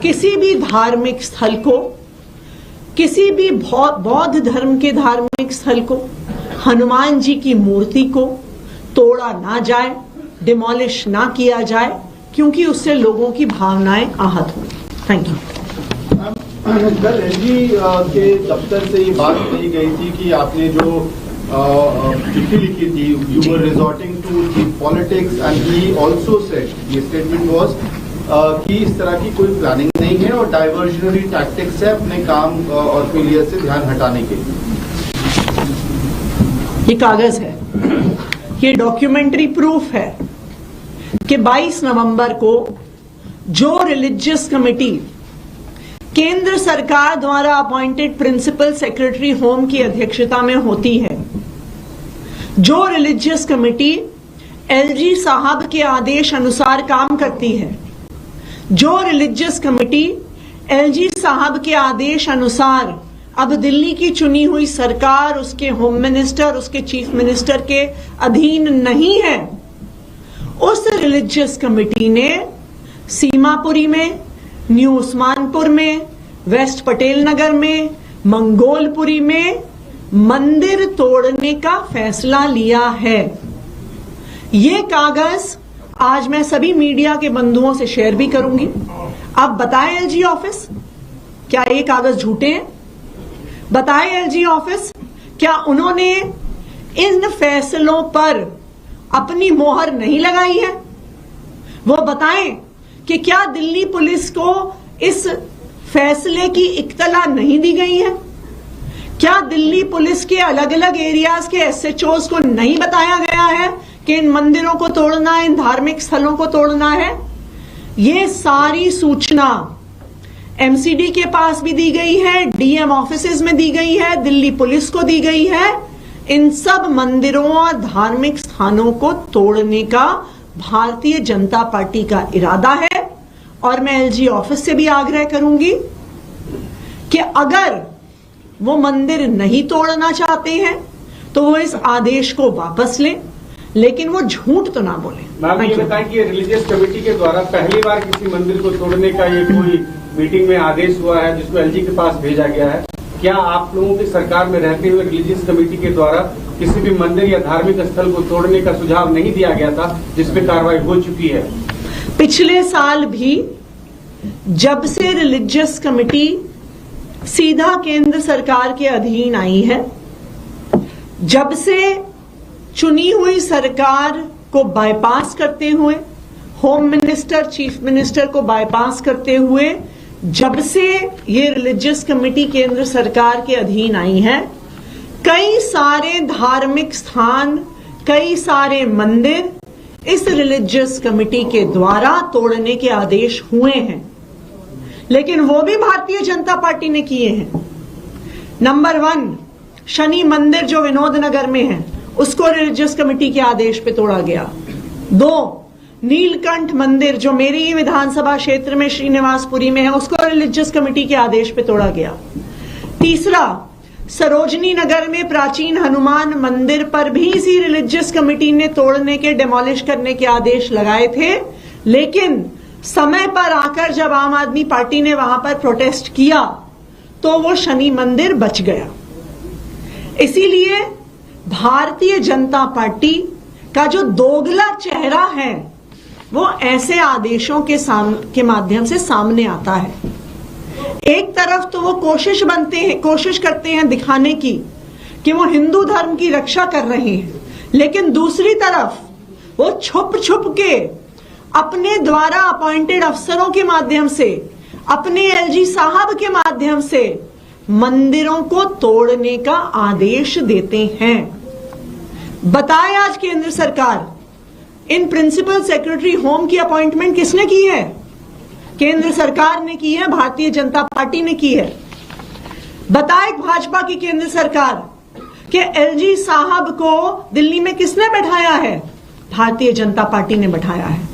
S1: किसी भी धार्मिक स्थल को, किसी भी बौद्ध धर्म के धार्मिक स्थल को, हनुमान जी की मूर्ति को तोड़ा ना जाए, डिमोलिश ना किया जाए, क्योंकि उससे लोगों की भावनाएं आहत हुई। Thank you.
S3: कल एलजी के दफ्तर से ये बात कही गई थी कि आपने जो चिट्ठी लिखी थी, you were resorting to the politics and he also said, ये स्टेटमेंट वाज कि इस तरह की कोई प्लानिंग नहीं है और डाइवर्जनरी टैक्टिक्स है अपने काम और फेलियर से ध्यान हटाने के लिए।
S1: ये कागज है, ये डॉक्यूमेंट्री प्रूफ है कि 22 नवंबर को जो रिलीजियस कमेटी केंद्र सरकार द्वारा अपॉइंटेड प्रिंसिपल सेक्रेटरी होम की अध्यक्षता में होती है, जो रिलीजियस कमेटी एलजी साहब के आदेश अनुसार काम करती है, जो रिलीजियस कमेटी एलजी साहब के आदेश अनुसार अब दिल्ली की चुनी हुई सरकार, उसके होम मिनिस्टर, उसके चीफ मिनिस्टर के अधीन नहीं है, उस रिलीजियस कमेटी ने सीमापुरी में, न्यू उस्मानपुर में, वेस्ट पटेल नगर में, मंगोलपुरी में मंदिर तोड़ने का फैसला लिया है। ये कागज आज मैं सभी मीडिया के बंधुओं से शेयर भी करूंगी। आप बताएं एलजी ऑफिस, क्या ये कागज झूठे हैं? बताएं एलजी ऑफिस, क्या उन्होंने इन फैसलों पर अपनी मोहर नहीं लगाई है? वो बताएं कि क्या दिल्ली पुलिस को इस फैसले की इत्तला नहीं दी गई है? क्या दिल्ली पुलिस के अलग अलग एरियाज के एसएचओज को नहीं बताया गया है कि इन मंदिरों को तोड़ना है, इन धार्मिक स्थलों को तोड़ना है? ये सारी सूचना एमसीडी के पास भी दी गई है, डीएम ऑफिसेज में दी गई है, दिल्ली पुलिस को दी गई है। इन सब मंदिरों और धार्मिक स्थानों को तोड़ने का भारतीय जनता पार्टी का इरादा है। और मैं एलजी ऑफिस से भी आग्रह करूंगी कि अगर वो मंदिर नहीं तोड़ना चाहते हैं तो वो इस आदेश को वापस लें, लेकिन वो झूठ तो ना बोले।
S2: मैम, ये बताएं कि रिलीजियस कमेटी के द्वारा पहली बार किसी मंदिर को तोड़ने का ये कोई मीटिंग में आदेश हुआ है जिसको एलजी के पास भेजा गया है? क्या आप लोगों की सरकार में रहते हुए रिलीजियस कमेटी के द्वारा किसी भी मंदिर या धार्मिक स्थल को तोड़ने का सुझाव नहीं दिया गया था, जिसपे कार्रवाई हो चुकी है?
S1: पिछले साल भी जब से रिलीजियस कमेटी सीधा केंद्र सरकार के अधीन आई है, जब से चुनी हुई सरकार को बाईपास करते हुए, होम मिनिस्टर, चीफ मिनिस्टर को बाईपास करते हुए, जब से ये रिलीजियस कमेटी केंद्र सरकार के अधीन आई है, कई सारे धार्मिक स्थान, कई सारे मंदिर इस रिलीजियस कमेटी के द्वारा तोड़ने के आदेश हुए हैं, लेकिन वो भी भारतीय जनता पार्टी ने किए हैं। नंबर 1, शनि मंदिर जो विनोद नगर में है, उसको रिलीजियस कमेटी के आदेश पे तोड़ा गया। 2, नीलकंठ मंदिर जो मेरे ही विधानसभा क्षेत्र में श्रीनिवासपुरी में है, उसको रिलीजियस कमेटी के आदेश पे तोड़ा गया। तीसरा, सरोजनी नगर में प्राचीन हनुमान मंदिर पर भी इसी रिलीजियस कमेटी ने तोड़ने के, डेमोलिश करने के आदेश लगाए थे, लेकिन समय पर आकर जब आम आदमी पार्टी ने वहां पर प्रोटेस्ट किया तो वो शनि मंदिर बच गया। इसीलिए भारतीय जनता पार्टी का जो दोगला चेहरा है वो ऐसे आदेशों के माध्यम से सामने आता है। एक तरफ तो वो कोशिश करते हैं दिखाने की कि वो हिंदू धर्म की रक्षा कर रहे हैं, लेकिन दूसरी तरफ वो छुप छुप के अपने द्वारा अपॉइंटेड अफसरों के माध्यम से, अपने एलजी साहब के माध्यम से मंदिरों को तोड़ने का आदेश देते हैं। बताए आज केंद्र सरकार, इन प्रिंसिपल सेक्रेटरी होम की अपॉइंटमेंट किसने की है? केंद्र सरकार ने की है, भारतीय जनता पार्टी ने की है। बताए भाजपा की केंद्र सरकार कि एलजी साहब को दिल्ली में किसने बैठाया है? भारतीय जनता पार्टी ने बैठाया है।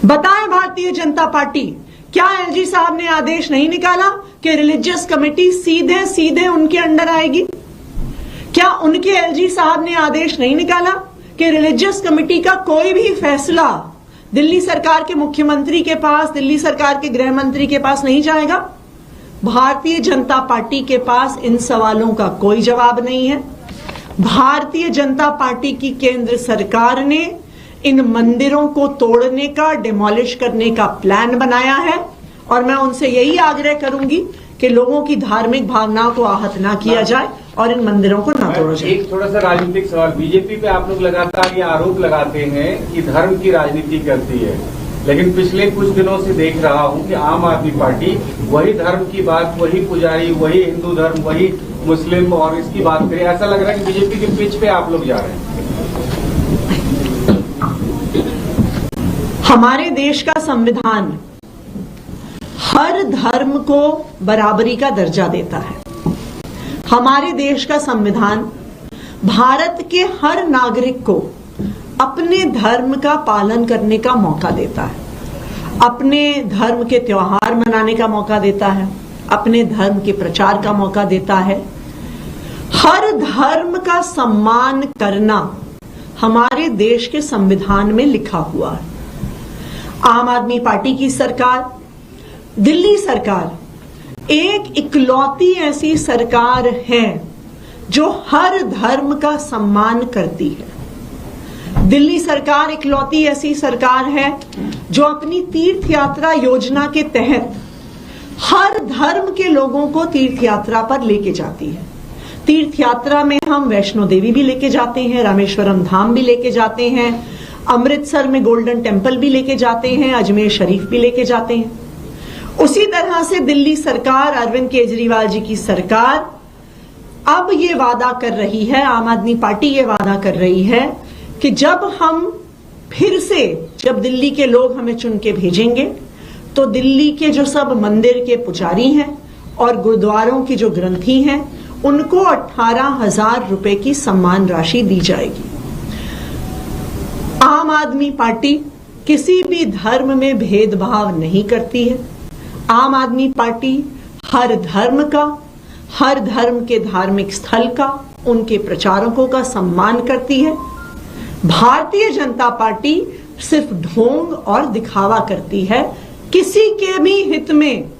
S1: बताए भारतीय जनता पार्टी, क्या एलजी साहब ने आदेश नहीं निकाला कि रिलीजियस कमेटी सीधे सीधे उनके अंडर आएगी? क्या उनके एलजी साहब ने आदेश नहीं निकाला कि रिलीजियस कमेटी का कोई भी फैसला दिल्ली सरकार के मुख्यमंत्री के पास, दिल्ली सरकार के गृह मंत्री के पास नहीं जाएगा? भारतीय जनता पार्टी के पास इन सवालों का कोई जवाब नहीं है। भारतीय जनता पार्टी की केंद्र सरकार ने इन मंदिरों को तोड़ने का, डिमोलिश करने का प्लान बनाया है, और मैं उनसे यही आग्रह करूंगी कि लोगों की धार्मिक भावनाओं को आहत ना किया जाए और इन मंदिरों को ना तोड़ा जाए।
S2: एक थोड़ा सा राजनीतिक सवाल, बीजेपी पे आप लोग लगातार ये आरोप लगाते हैं कि धर्म की राजनीति करती है, लेकिन पिछले कुछ दिनों से देख रहा हूं कि आम आदमी पार्टी वही धर्म की बात, वही पुजारी, वही हिंदू धर्म, वही मुस्लिम और इसकी बात करे। ऐसा लग रहा है कि बीजेपी के पिच पे आप लोग जा रहे हैं।
S1: हमारे देश का संविधान हर धर्म को बराबरी का दर्जा देता है। हमारे देश का संविधान भारत के हर नागरिक को अपने धर्म का पालन करने का मौका देता है, अपने धर्म के त्योहार मनाने का मौका देता है, अपने धर्म के प्रचार का मौका देता है। हर धर्म का सम्मान करना हमारे देश के संविधान में लिखा हुआ है। आम आदमी पार्टी की सरकार, दिल्ली सरकार एक इकलौती ऐसी सरकार है जो हर धर्म का सम्मान करती है। दिल्ली सरकार इकलौती ऐसी सरकार है जो अपनी तीर्थ यात्रा योजना के तहत हर धर्म के लोगों को तीर्थ यात्रा पर लेके जाती है। तीर्थ यात्रा में हम वैष्णो देवी भी लेके जाते हैं, रामेश्वरम धाम भी लेके जाते हैं, अमृतसर में गोल्डन टेम्पल भी लेके जाते हैं, अजमेर शरीफ भी लेके जाते हैं। उसी तरह से दिल्ली सरकार, अरविंद केजरीवाल जी की सरकार अब ये वादा कर रही है, आम आदमी पार्टी ये वादा कर रही है कि जब दिल्ली के लोग हमें चुन के भेजेंगे तो दिल्ली के जो सब मंदिर के पुजारी हैं और गुरुद्वारों की जो ग्रंथी हैं उनको 18,000 रुपए की सम्मान राशि दी जाएगी। आम आदमी पार्टी किसी भी धर्म में भेदभाव नहीं करती है। आम आदमी पार्टी हर धर्म का, हर धर्म के धार्मिक स्थल का, उनके प्रचारकों का सम्मान करती है। भारतीय जनता पार्टी सिर्फ ढोंग और दिखावा करती है किसी के भी हित में।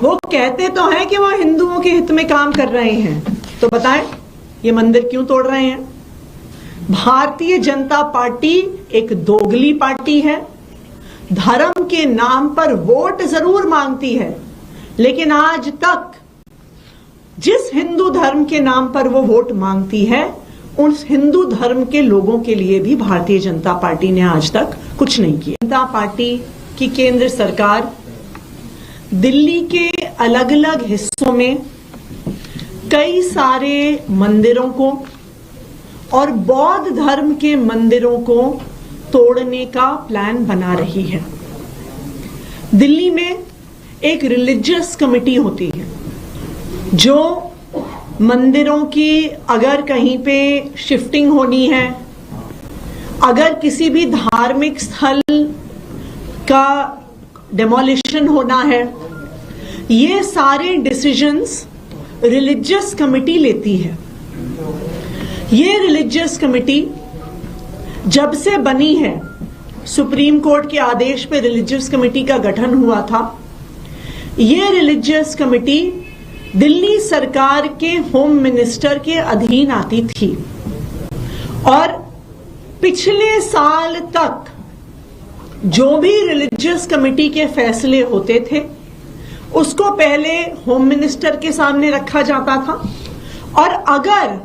S1: वो कहते तो हैं कि वो हिंदुओं के हित में काम कर रहे हैं, तो बताएं ये मंदिर क्यों तोड़ रहे हैं? भारतीय जनता पार्टी एक दोगली पार्टी है, धर्म के नाम पर वोट जरूर मांगती है, लेकिन आज तक जिस हिंदू धर्म के नाम पर वो वोट मांगती है उस हिंदू धर्म के लोगों के लिए भी भारतीय जनता पार्टी ने आज तक कुछ नहीं किया। जनता पार्टी की केंद्र सरकार दिल्ली के अलग अलग हिस्सों में कई सारे मंदिरों को और बौद्ध धर्म के मंदिरों को तोड़ने का प्लान बना रही है। दिल्ली में एक रिलीजियस कमेटी होती है जो मंदिरों की अगर कहीं पे शिफ्टिंग होनी है, अगर किसी भी धार्मिक स्थल का डेमोलिशन होना है, ये सारे डिसीजंस रिलीजियस कमिटी लेती है। ये रिलीजियस कमिटी जब से बनी है, सुप्रीम कोर्ट के आदेश पे रिलीजियस कमेटी का गठन हुआ था। ये रिलीजियस कमेटी दिल्ली सरकार के होम मिनिस्टर के अधीन आती थी और पिछले साल तक जो भी रिलीजियस कमेटी के फैसले होते थे उसको पहले होम मिनिस्टर के सामने रखा जाता था और अगर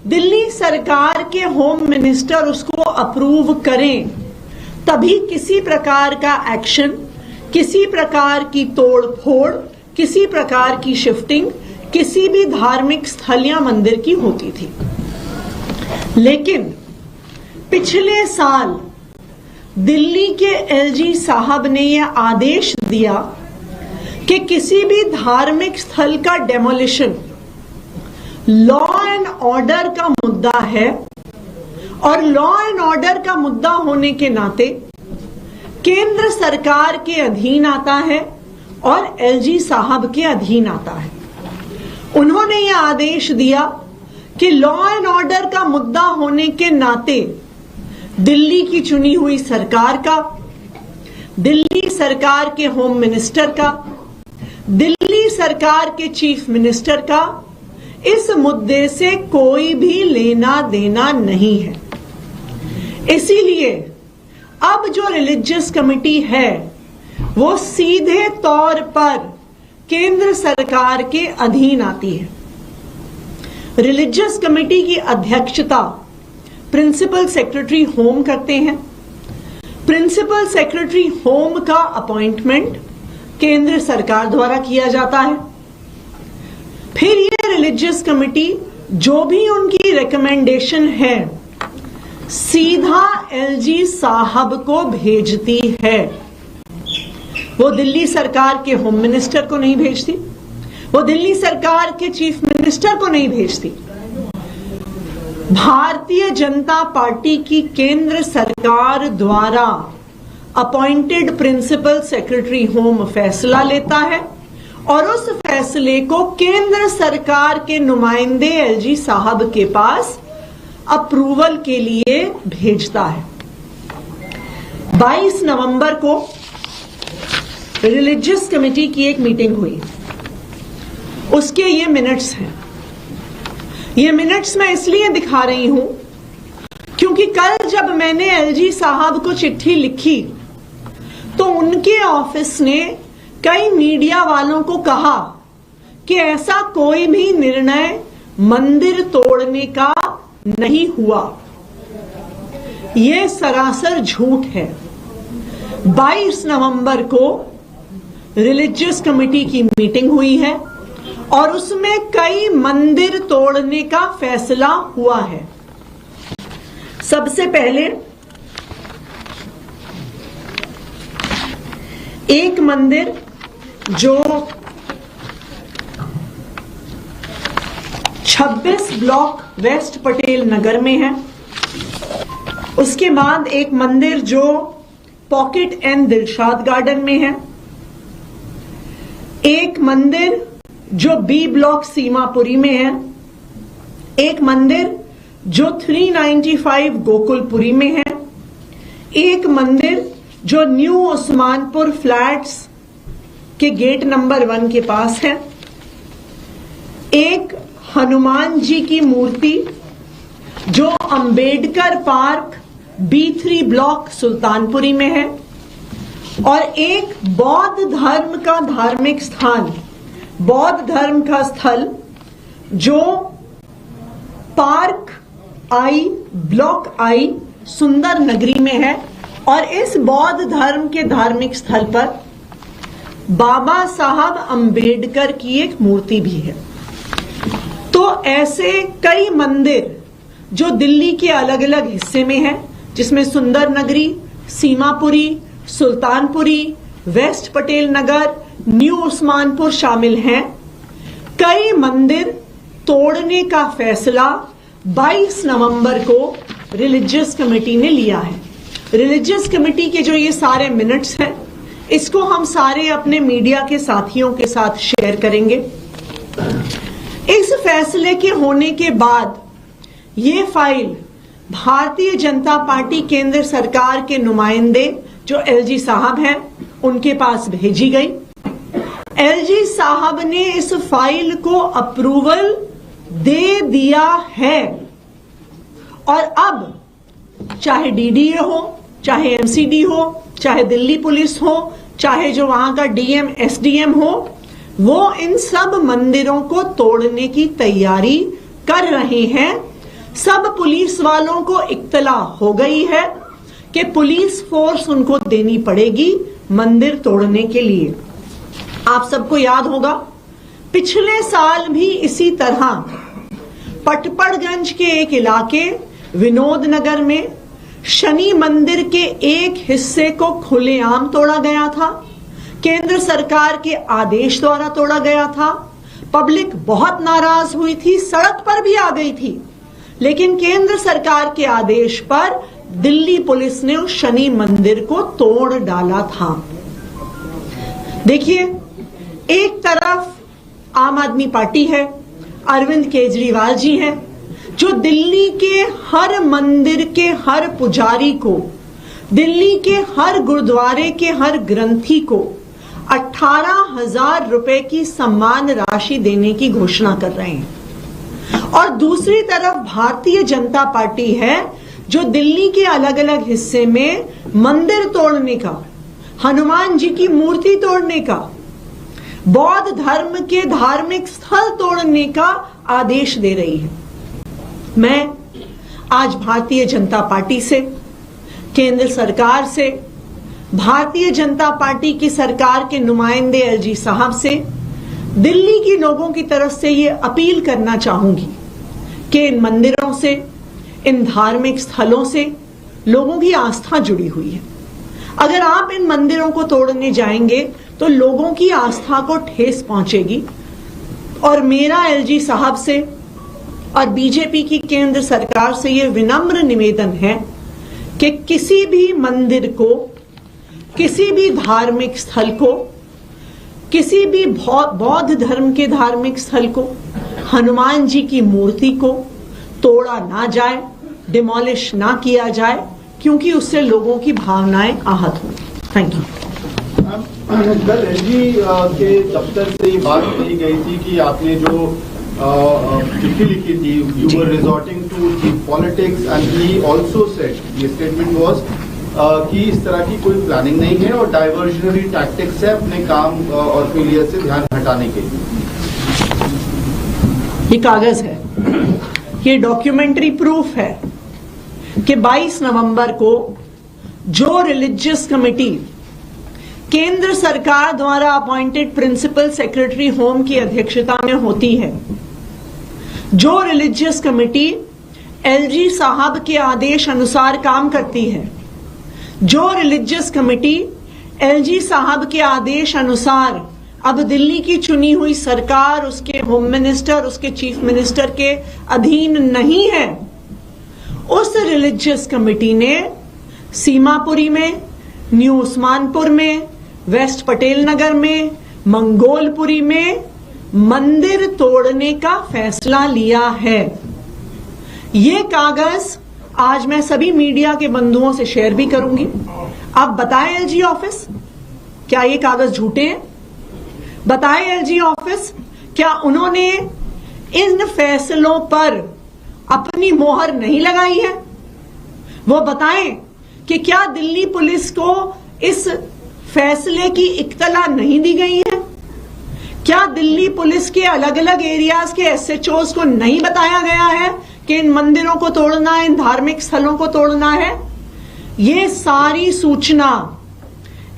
S1: दिल्ली सरकार के होम मिनिस्टर उसको अप्रूव करें तभी किसी प्रकार का एक्शन, किसी प्रकार की तोड़ फोड़, किसी प्रकार की शिफ्टिंग किसी भी धार्मिक स्थल या मंदिर की होती थी। लेकिन पिछले साल दिल्ली के एलजी साहब ने यह आदेश दिया कि किसी भी धार्मिक स्थल का डेमोलिशन लॉ एंड ऑर्डर का मुद्दा है और लॉ एंड ऑर्डर का मुद्दा होने के नाते केंद्र सरकार के अधीन आता है और एलजी साहब के अधीन आता है। उन्होंने यह आदेश दिया कि लॉ एंड ऑर्डर का मुद्दा होने के नाते दिल्ली की चुनी हुई सरकार का, दिल्ली सरकार के होम मिनिस्टर का, दिल्ली सरकार के चीफ मिनिस्टर का इस मुद्दे से कोई भी लेना देना नहीं है। इसीलिए अब जो रिलीजियस कमेटी है वो सीधे तौर पर केंद्र सरकार के अधीन आती है। रिलीजियस कमेटी की अध्यक्षता प्रिंसिपल सेक्रेटरी होम करते हैं। प्रिंसिपल सेक्रेटरी होम का अपॉइंटमेंट केंद्र सरकार द्वारा किया जाता है। फिर ये रिलीजियस कमेटी जो भी उनकी रिकमेंडेशन है सीधा एलजी साहब को भेजती है। वो दिल्ली सरकार के होम मिनिस्टर को नहीं भेजती, वो दिल्ली सरकार के चीफ मिनिस्टर को नहीं भेजती। भारतीय जनता पार्टी की केंद्र सरकार द्वारा अपॉइंटेड प्रिंसिपल सेक्रेटरी होम फैसला लेता है और उस फैसले को केंद्र सरकार के नुमाइंदे एलजी साहब के पास अप्रूवल के लिए भेजता है। 22 नवंबर को रिलीजियस कमेटी की एक मीटिंग हुई, उसके ये मिनट्स हैं। ये मिनट्स मैं इसलिए दिखा रही हूं क्योंकि कल जब मैंने एलजी साहब को चिट्ठी लिखी तो उनके ऑफिस ने कई मीडिया वालों को कहा कि ऐसा कोई भी निर्णय मंदिर तोड़ने का नहीं हुआ। यह सरासर झूठ है। 22 नवंबर को रिलीजियस कमेटी की मीटिंग हुई है और उसमें कई मंदिर तोड़ने का फैसला हुआ है। सबसे पहले एक मंदिर जो 26 ब्लॉक वेस्ट पटेल नगर में है, उसके बाद एक मंदिर जो पॉकेट एंड दिलशाद गार्डन में है, एक मंदिर जो बी ब्लॉक सीमापुरी में है, एक मंदिर जो 395 गोकुलपुरी में है, एक मंदिर जो न्यू उस्मानपुर फ्लैट्स के गेट नंबर 1 के पास है, एक हनुमान जी की मूर्ति जो Ambedkar park B3 block Sultanpuri में है और एक बौद्ध धर्म का धार्मिक स्थान, बौद्ध धर्म का स्थल जो पार्क I ब्लॉक I सुंदर नगरी में है और इस बौद्ध धर्म के धार्मिक स्थल पर बाबा साहब अंबेडकर की एक मूर्ति भी है। तो ऐसे कई मंदिर जो दिल्ली के अलग अलग हिस्से में हैं, जिसमें सुंदर नगरी, सीमापुरी, सुल्तानपुरी, वेस्ट पटेल नगर, न्यू उस्मानपुर शामिल हैं। कई मंदिर तोड़ने का फैसला 22 नवंबर को रिलीजियस कमेटी ने लिया है। रिलीजियस कमेटी के जो ये सारे मिनट्स हैं, इसको हम सारे अपने मीडिया के साथियों के साथ शेयर करेंगे। इस फैसले के होने के बाद ये फाइल भारतीय जनता पार्टी केंद्र सरकार के नुमाइंदे जो एलजी साहब हैं उनके पास भेजी गई। एलजी साहब ने इस फाइल को अप्रूवल दे दिया है और अब चाहे डीडीए हो, चाहे एमसीडी हो, चाहे दिल्ली पुलिस हो, चाहे जो वहां का डीएम एसडीएम हो, वो इन सब मंदिरों को तोड़ने की तैयारी कर रहे हैं। सब पुलिस वालों को इत्तला हो गई है कि पुलिस फोर्स उनको देनी पड़ेगी मंदिर तोड़ने के लिए। आप सबको याद होगा पिछले साल भी इसी तरह पटपड़गंज के एक इलाके विनोद नगर में शनि मंदिर के एक हिस्से को खुलेआम तोड़ा गया था। केंद्र सरकार के आदेश द्वारा तोड़ा गया था। पब्लिक बहुत नाराज हुई थी, सड़क पर भी आ गई थी, लेकिन केंद्र सरकार के आदेश पर दिल्ली पुलिस ने उस शनि मंदिर को तोड़ डाला था। देखिए, एक तरफ आम आदमी पार्टी है, अरविंद केजरीवाल जी हैं, जो दिल्ली के हर मंदिर के हर पुजारी को, दिल्ली के हर गुरुद्वारे के हर ग्रंथी को 18,000 रुपए की सम्मान राशि देने की घोषणा कर रहे हैं। और दूसरी तरफ भारतीय जनता पार्टी है जो दिल्ली के अलग अलग हिस्से में मंदिर तोड़ने का, हनुमान जी की मूर्ति तोड़ने का, बौद्ध धर्म के धार्मिक स्थल तोड़ने का आदेश दे रही है। मैं आज भारतीय जनता पार्टी से, केंद्र सरकार से, भारतीय जनता पार्टी की सरकार के नुमाइंदे एलजी साहब से, दिल्ली के लोगों की तरफ से ये अपील करना चाहूंगी कि इन मंदिरों से, इन धार्मिक स्थलों से लोगों की आस्था जुड़ी हुई है। अगर आप इन मंदिरों को तोड़ने जाएंगे तो लोगों की आस्था को ठेस पहुंचेगी। और मेरा एलजी साहब से और बीजेपी की केंद्र सरकार से यह विनम्र निवेदन है कि किसी भी मंदिर को, किसी भी धार्मिक स्थल को, किसी भी बौद्ध धर्म के धार्मिक स्थल को, हनुमान जी की मूर्ति को तोड़ा ना जाए, डिमोलिश ना किया जाए, क्योंकि उससे लोगों की भावनाएं आहत हों। Thank you.
S3: कल एलजी के दफ्तर से ये बात कही गई थी कि आपने जो चिट्ठी लिखी थी, you were resorting to the politics and he also said, ये स्टेटमेंट वाज कि इस तरह की कोई प्लानिंग नहीं है और डाइवर्जनरी टैक्टिक्स है अपने काम और फेलियर से ध्यान हटाने के लिए।
S1: ये कागज है, ये डॉक्यूमेंट्री प्रूफ है कि 22 नवंबर को जो रिलीजियस कमेटी केंद्र सरकार द्वारा अपॉइंटेड प्रिंसिपल सेक्रेटरी होम की अध्यक्षता में होती है, जो रिलीजियस कमेटी एलजी साहब के आदेश अनुसार काम करती है, जो रिलीजियस कमेटी एलजी साहब के आदेश अनुसार अब दिल्ली की चुनी हुई सरकार, उसके होम मिनिस्टर, उसके चीफ मिनिस्टर के अधीन नहीं है, उस रिलीजियस कमेटी ने सीमापुरी में, न्यू उस्मानपुर में, वेस्ट पटेल नगर में, मंगोलपुरी में मंदिर तोड़ने का फैसला लिया है। ये कागज आज मैं सभी मीडिया के बंधुओं से शेयर भी करूंगी। आप बताएं एलजी ऑफिस, क्या ये कागज झूठे हैं? बताएं एलजी ऑफिस, क्या उन्होंने इन फैसलों पर अपनी मोहर नहीं लगाई है? वो बताएं कि क्या दिल्ली पुलिस को इस फैसले की इत्तला नहीं दी गई है? क्या दिल्ली पुलिस के अलग अलग एरियाज के एसएचओज को नहीं बताया गया है कि इन मंदिरों को तोड़ना है, इन धार्मिक स्थलों को तोड़ना है? ये सारी सूचना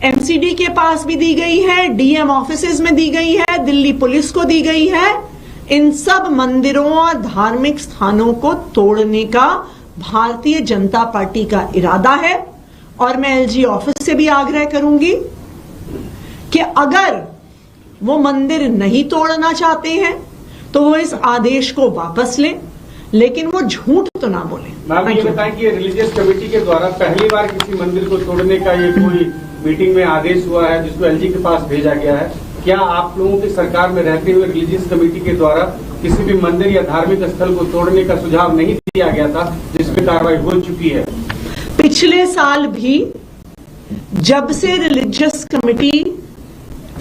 S1: एमसीडी के पास भी दी गई है, डीएम ऑफिसेज में दी गई है, दिल्ली पुलिस को दी गई है। इन सब मंदिरों और धार्मिक स्थानों को तोड़ने का भारतीय जनता पार्टी का इरादा है। और मैं एलजी ऑफिस से भी आग्रह करूंगी कि अगर वो मंदिर नहीं तोड़ना चाहते हैं तो वो इस आदेश को वापस लें, लेकिन वो झूठ तो ना बोले।
S2: मैम ये बताएं कि रिलीजियस कमेटी के द्वारा पहली बार किसी मंदिर को तोड़ने का ये कोई मीटिंग में आदेश हुआ है जिसको एलजी के पास भेजा गया है? क्या आप लोगों की सरकार में रहते हुए रिलीजियस कमेटी के द्वारा किसी भी मंदिर या धार्मिक स्थल को तोड़ने का सुझाव नहीं दिया गया था जिसपे कार्रवाई हो चुकी है?
S1: पिछले साल भी जब से रिलीजियस कमेटी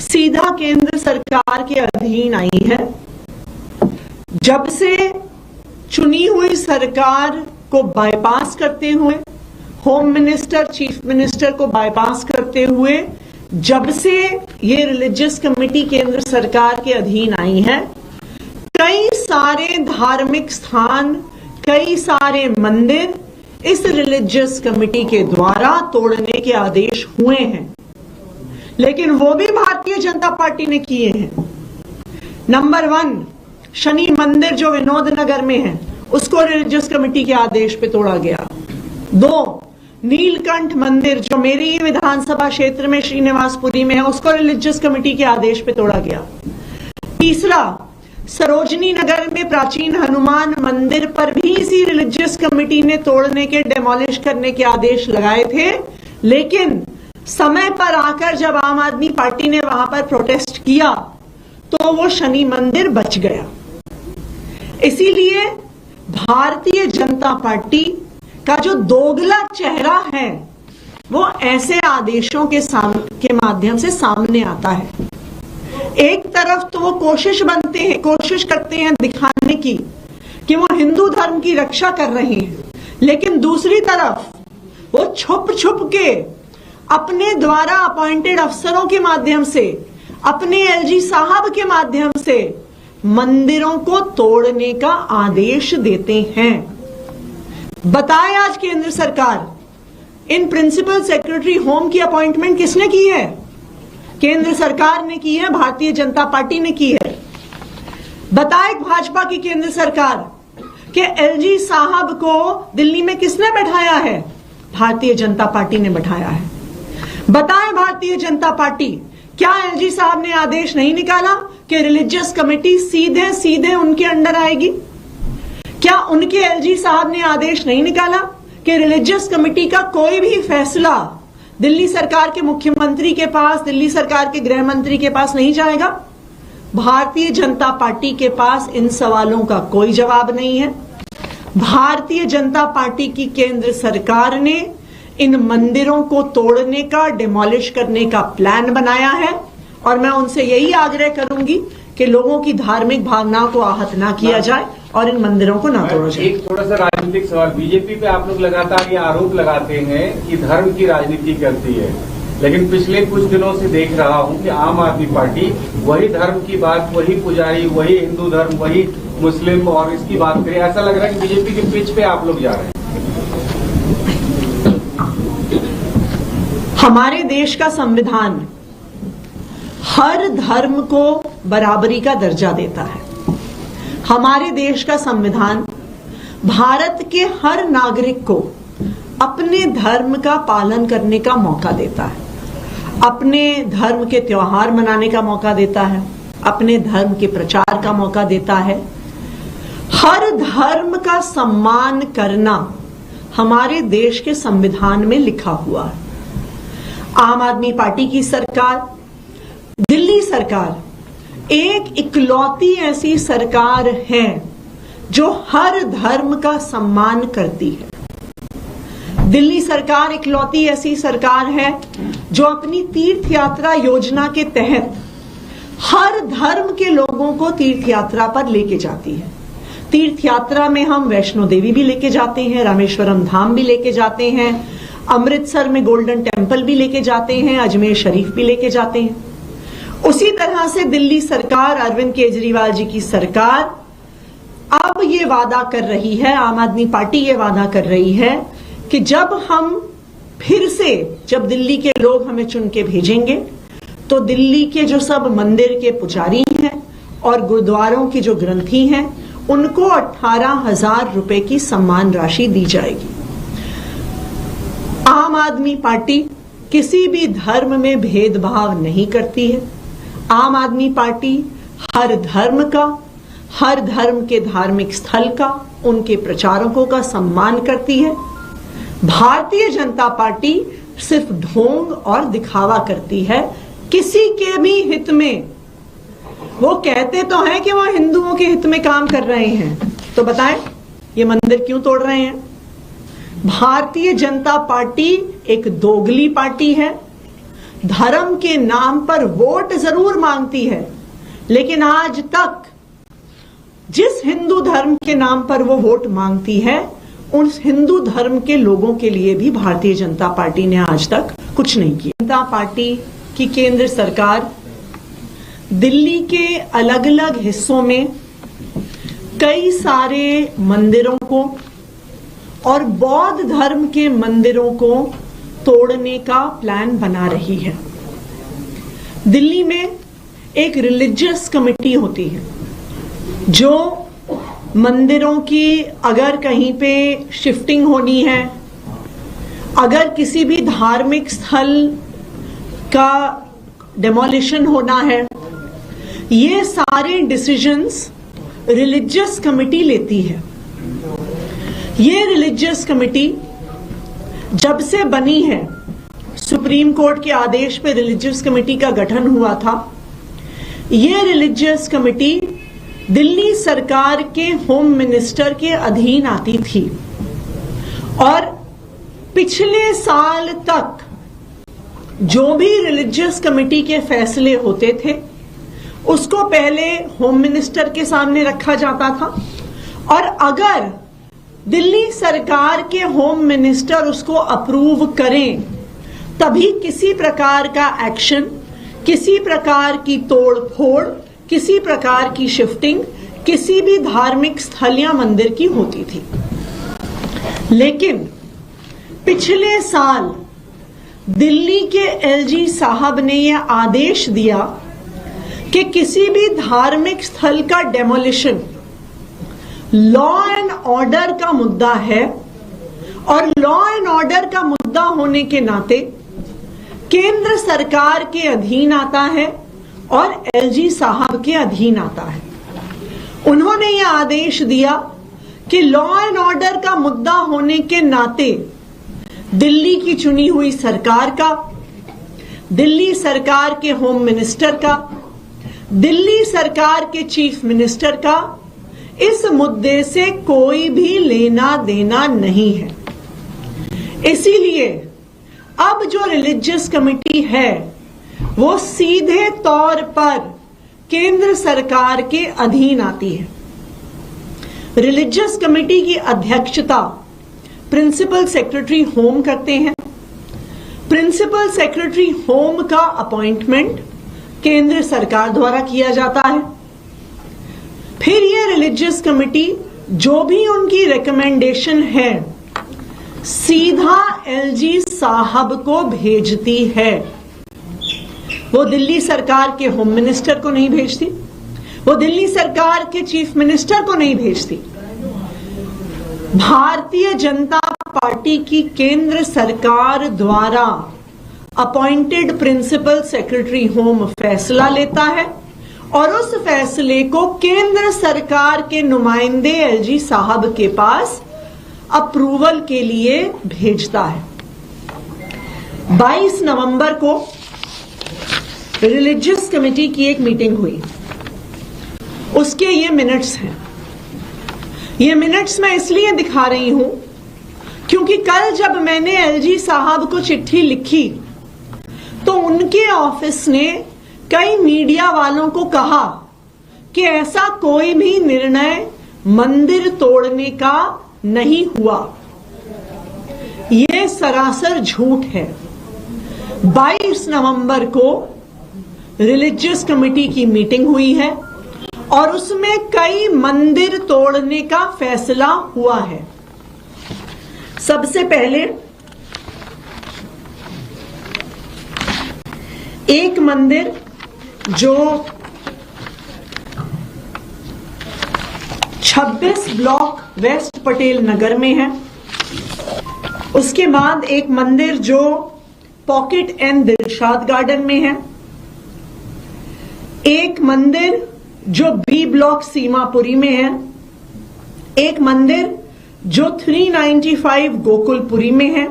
S1: सीधा केंद्र सरकार के अधीन आई है, जब से चुनी हुई सरकार को बाईपास करते हुए, होम मिनिस्टर, चीफ मिनिस्टर को बाईपास करते हुए, जब से ये रिलीजियस कमेटी केंद्र सरकार के अधीन आई है, कई सारे धार्मिक स्थान, कई सारे मंदिर इस रिलीजियस कमेटी के द्वारा तोड़ने के आदेश हुए हैं, लेकिन वो भी भारतीय जनता पार्टी ने किए हैं। नंबर 1, शनि मंदिर जो विनोद नगर में है, उसको रिलीजियस कमेटी के आदेश पे तोड़ा गया। 2, नीलकंठ मंदिर जो मेरी विधानसभा क्षेत्र में श्रीनिवासपुरी में है, उसको रिलीजियस कमेटी के आदेश पे तोड़ा गया। 3, सरोजनी नगर में प्राचीन हनुमान मंदिर पर भी इसी रिलीजियस कमेटी ने तोड़ने के, डेमोलिश करने के आदेश लगाए थे, लेकिन समय पर आकर जब आम आदमी पार्टी ने वहां पर प्रोटेस्ट किया तो वो शनि मंदिर बच गया। इसीलिए भारतीय जनता पार्टी का जो दोगला चेहरा है वो ऐसे आदेशों के माध्यम से सामने आता है। एक तरफ तो वो कोशिश करते हैं दिखाने की कि वो हिंदू धर्म की रक्षा कर रहे हैं, लेकिन दूसरी तरफ वो छुप छुप के अपने द्वारा अपॉइंटेड अफसरों के माध्यम से, अपने एलजी साहब के माध्यम से मंदिरों को तोड़ने का आदेश देते हैं। बताए आज केंद्र सरकार, इन प्रिंसिपल सेक्रेटरी होम की अपॉइंटमेंट किसने की है? केंद्र सरकार ने की है, भारतीय जनता पार्टी ने की है। बताए भाजपा की केंद्र सरकार कि एलजी साहब को दिल्ली में किसने बैठाया है? भारतीय जनता पार्टी ने बैठाया है। बताएं भारतीय जनता पार्टी, क्या एलजी साहब ने आदेश नहीं निकाला कि रिलीजियस कमेटी सीधे सीधे उनके अंडर आएगी? क्या उनके एलजी साहब ने आदेश नहीं निकाला कि रिलीजियस कमेटी का कोई भी फैसला दिल्ली सरकार के मुख्यमंत्री के पास, दिल्ली सरकार के गृह मंत्री के पास नहीं जाएगा? भारतीय जनता पार्टी के पास इन सवालों का कोई जवाब नहीं है। भारतीय जनता पार्टी की केंद्र सरकार ने इन मंदिरों को तोड़ने का, डिमोलिश करने का प्लान बनाया है, और मैं उनसे यही आग्रह करूंगी कि लोगों की धार्मिक भावनाओं को आहत ना किया जाए और इन मंदिरों को ना तोड़ा जाए।
S2: एक थोड़ा सा राजनीतिक सवाल, बीजेपी पे आप लोग लगातार ये आरोप लगाते हैं कि धर्म की राजनीति करती है, लेकिन पिछले कुछ दिनों से देख रहा हूं कि आम आदमी पार्टी वही धर्म की बात, वही पुजारी, वही हिंदू धर्म, वही मुस्लिम और इसकी बात करे। ऐसा लग रहा है कि बीजेपी के पिच पे आप लोग जा रहे हैं।
S1: हमारे देश का संविधान हर धर्म को बराबरी का दर्जा देता है। हमारे देश का संविधान भारत के हर नागरिक को अपने धर्म का पालन करने का मौका देता है, अपने धर्म के त्योहार मनाने का मौका देता है, अपने धर्म के प्रचार का मौका देता है। हर धर्म का सम्मान करना हमारे देश के संविधान में लिखा हुआ है। आम आदमी पार्टी की सरकार, दिल्ली सरकार एक इकलौती ऐसी सरकार है जो हर धर्म का सम्मान करती है। दिल्ली सरकार इकलौती ऐसी सरकार है जो अपनी तीर्थ यात्रा योजना के तहत हर धर्म के लोगों को तीर्थ यात्रा पर लेके जाती है। तीर्थ यात्रा में हम वैष्णो देवी भी लेके जाते हैं, रामेश्वरम धाम भी लेके जाते हैं, अमृतसर में गोल्डन टेम्पल भी लेके जाते हैं, अजमेर शरीफ भी लेके जाते हैं। उसी तरह से दिल्ली सरकार, अरविंद केजरीवाल जी की सरकार अब ये वादा कर रही है, आम आदमी पार्टी ये वादा कर रही है कि जब दिल्ली के लोग हमें चुन के भेजेंगे तो दिल्ली के जो सब मंदिर के पुजारी हैं और गुरुद्वारों की जो ग्रंथी हैं उनको 18,000 रुपए की सम्मान राशि दी जाएगी। आम आदमी पार्टी किसी भी धर्म में भेदभाव नहीं करती है। आम आदमी पार्टी हर धर्म का, हर धर्म के धार्मिक स्थल का, उनके प्रचारकों का सम्मान करती है। भारतीय जनता पार्टी सिर्फ ढोंग और दिखावा करती है किसी के भी हित में। वो कहते तो हैं कि वो हिंदुओं के हित में काम कर रहे हैं, तो बताएं ये मंदिर क्यों तोड़ रहे हैं? भारतीय जनता पार्टी एक दोगली पार्टी है। धर्म के नाम पर वोट जरूर मांगती है, लेकिन आज तक जिस हिंदू धर्म के नाम पर वो वोट मांगती है, उस हिंदू धर्म के लोगों के लिए भी भारतीय जनता पार्टी ने आज तक कुछ नहीं किया। जनता पार्टी की केंद्र सरकार दिल्ली के अलग अलग हिस्सों में कई सारे मंदिरों को और बौद्ध धर्म के मंदिरों को तोड़ने का प्लान बना रही है। दिल्ली में एक रिलीजियस कमेटी होती है जो मंदिरों की अगर कहीं पे शिफ्टिंग होनी है, अगर किसी भी धार्मिक स्थल का डेमोलिशन होना है, ये सारे डिसीजंस रिलीजियस कमेटी लेती है। ये रिलीजियस कमेटी जब से बनी है, सुप्रीम कोर्ट के आदेश पे रिलीजियस कमेटी का गठन हुआ था। ये रिलीजियस कमेटी दिल्ली सरकार के होम मिनिस्टर के अधीन आती थी और पिछले साल तक जो भी रिलीजियस कमेटी के फैसले होते थे उसको पहले होम मिनिस्टर के सामने रखा जाता था, और अगर दिल्ली सरकार के होम मिनिस्टर उसको अप्रूव करें तभी किसी प्रकार का एक्शन, किसी प्रकार की तोड़ फोड़, किसी प्रकार की शिफ्टिंग किसी भी धार्मिक स्थल या मंदिर की होती थी। लेकिन पिछले साल दिल्ली के एलजी साहब ने यह आदेश दिया कि किसी भी धार्मिक स्थल का डेमोलिशन लॉ एंड ऑर्डर का मुद्दा है, और लॉ एंड ऑर्डर का मुद्दा होने के नाते केंद्र सरकार के अधीन आता है और एलजी साहब के अधीन आता है। उन्होंने यह आदेश दिया कि लॉ एंड ऑर्डर का मुद्दा होने के नाते दिल्ली की चुनी हुई सरकार का, दिल्ली सरकार के होम मिनिस्टर का, दिल्ली सरकार के चीफ मिनिस्टर का इस मुद्दे से कोई भी लेना देना नहीं है। इसीलिए अब जो रिलीजियस कमेटी है वो सीधे तौर पर केंद्र सरकार के अधीन आती है। रिलीजियस कमेटी की अध्यक्षता प्रिंसिपल सेक्रेटरी होम करते हैं। प्रिंसिपल सेक्रेटरी होम का अपॉइंटमेंट केंद्र सरकार द्वारा किया जाता है। फिर ये रिलीजियस कमेटी जो भी उनकी रिकमेंडेशन है सीधा एलजी साहब को भेजती है। वो दिल्ली सरकार के होम मिनिस्टर को नहीं भेजती, वो दिल्ली सरकार के चीफ मिनिस्टर को नहीं भेजती। भारतीय जनता पार्टी की केंद्र सरकार द्वारा अपॉइंटेड प्रिंसिपल सेक्रेटरी होम फैसला लेता है और उस फैसले को केंद्र सरकार के नुमाइंदे एलजी साहब के पास अप्रूवल के लिए भेजता है। 22 नवंबर को रिलीजियस कमेटी की एक मीटिंग हुई, उसके ये मिनट्स हैं। ये मिनट्स मैं इसलिए दिखा रही हूं क्योंकि कल जब मैंने एलजी साहब को चिट्ठी लिखी तो उनके ऑफिस ने कई मीडिया वालों को कहा कि ऐसा कोई भी निर्णय मंदिर तोड़ने का नहीं हुआ। यह सरासर झूठ है। 22 नवंबर को रिलीजियस कमेटी की मीटिंग हुई है और उसमें कई मंदिर तोड़ने का फैसला हुआ है। सबसे पहले एक मंदिर जो 26 ब्लॉक वेस्ट पटेल नगर में है, उसके बाद एक मंदिर जो पॉकेट एंड दिलशाद गार्डन में है, एक मंदिर जो बी ब्लॉक सीमापुरी में है, एक मंदिर जो 395 गोकुलपुरी में है,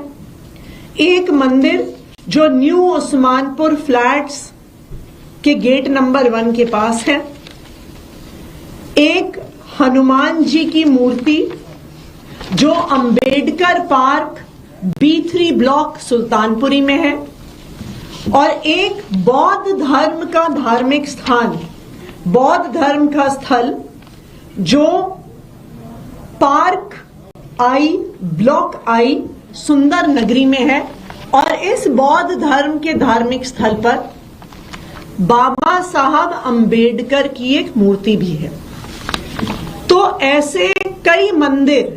S1: एक मंदिर जो न्यू उस्मानपुर फ्लैट्स के गेट नंबर 1 के पास है, एक हनुमान जी की मूर्ति जो Ambedkar park B3 block Sultanpuri में है, और एक बौद्ध धर्म का धार्मिक स्थान, बौद्ध धर्म का स्थल जो पार्क I ब्लॉक I सुंदर नगरी में है। और इस बौद्ध धर्म के धार्मिक स्थल पर बाबा साहब अंबेडकर की एक मूर्ति भी है। तो ऐसे कई मंदिर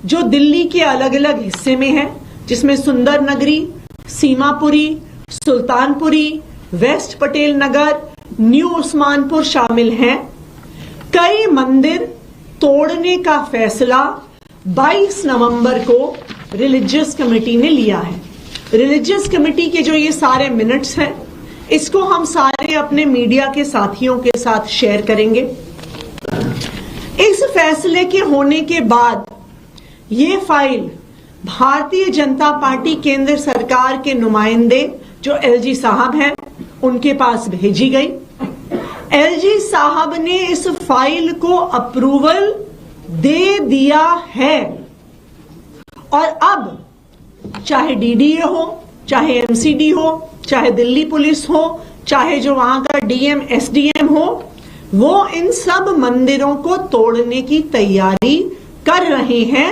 S1: जो दिल्ली के अलग अलग हिस्से में हैं, जिसमें सुंदर नगरी, सीमापुरी, सुल्तानपुरी, वेस्ट पटेल नगर, न्यू उस्मानपुर शामिल हैं। कई मंदिर तोड़ने का फैसला 22 नवंबर को रिलीजियस कमेटी ने लिया है। रिलीजियस कमेटी के जो ये सारे मिनट्स हैं, इसको हम सारे अपने मीडिया के साथियों के साथ शेयर करेंगे। इस फैसले के होने के बाद ये फाइल भारतीय जनता पार्टी केंद्र सरकार के नुमाइंदे जो एलजी साहब हैं उनके पास भेजी गई। एलजी साहब ने इस फाइल को अप्रूवल दे दिया है, और अब चाहे डीडीए हो, चाहे एमसीडी हो, चाहे दिल्ली पुलिस हो, चाहे जो वहां का डीएम एसडीएम हो, वो इन सब मंदिरों को तोड़ने की तैयारी कर रहे हैं।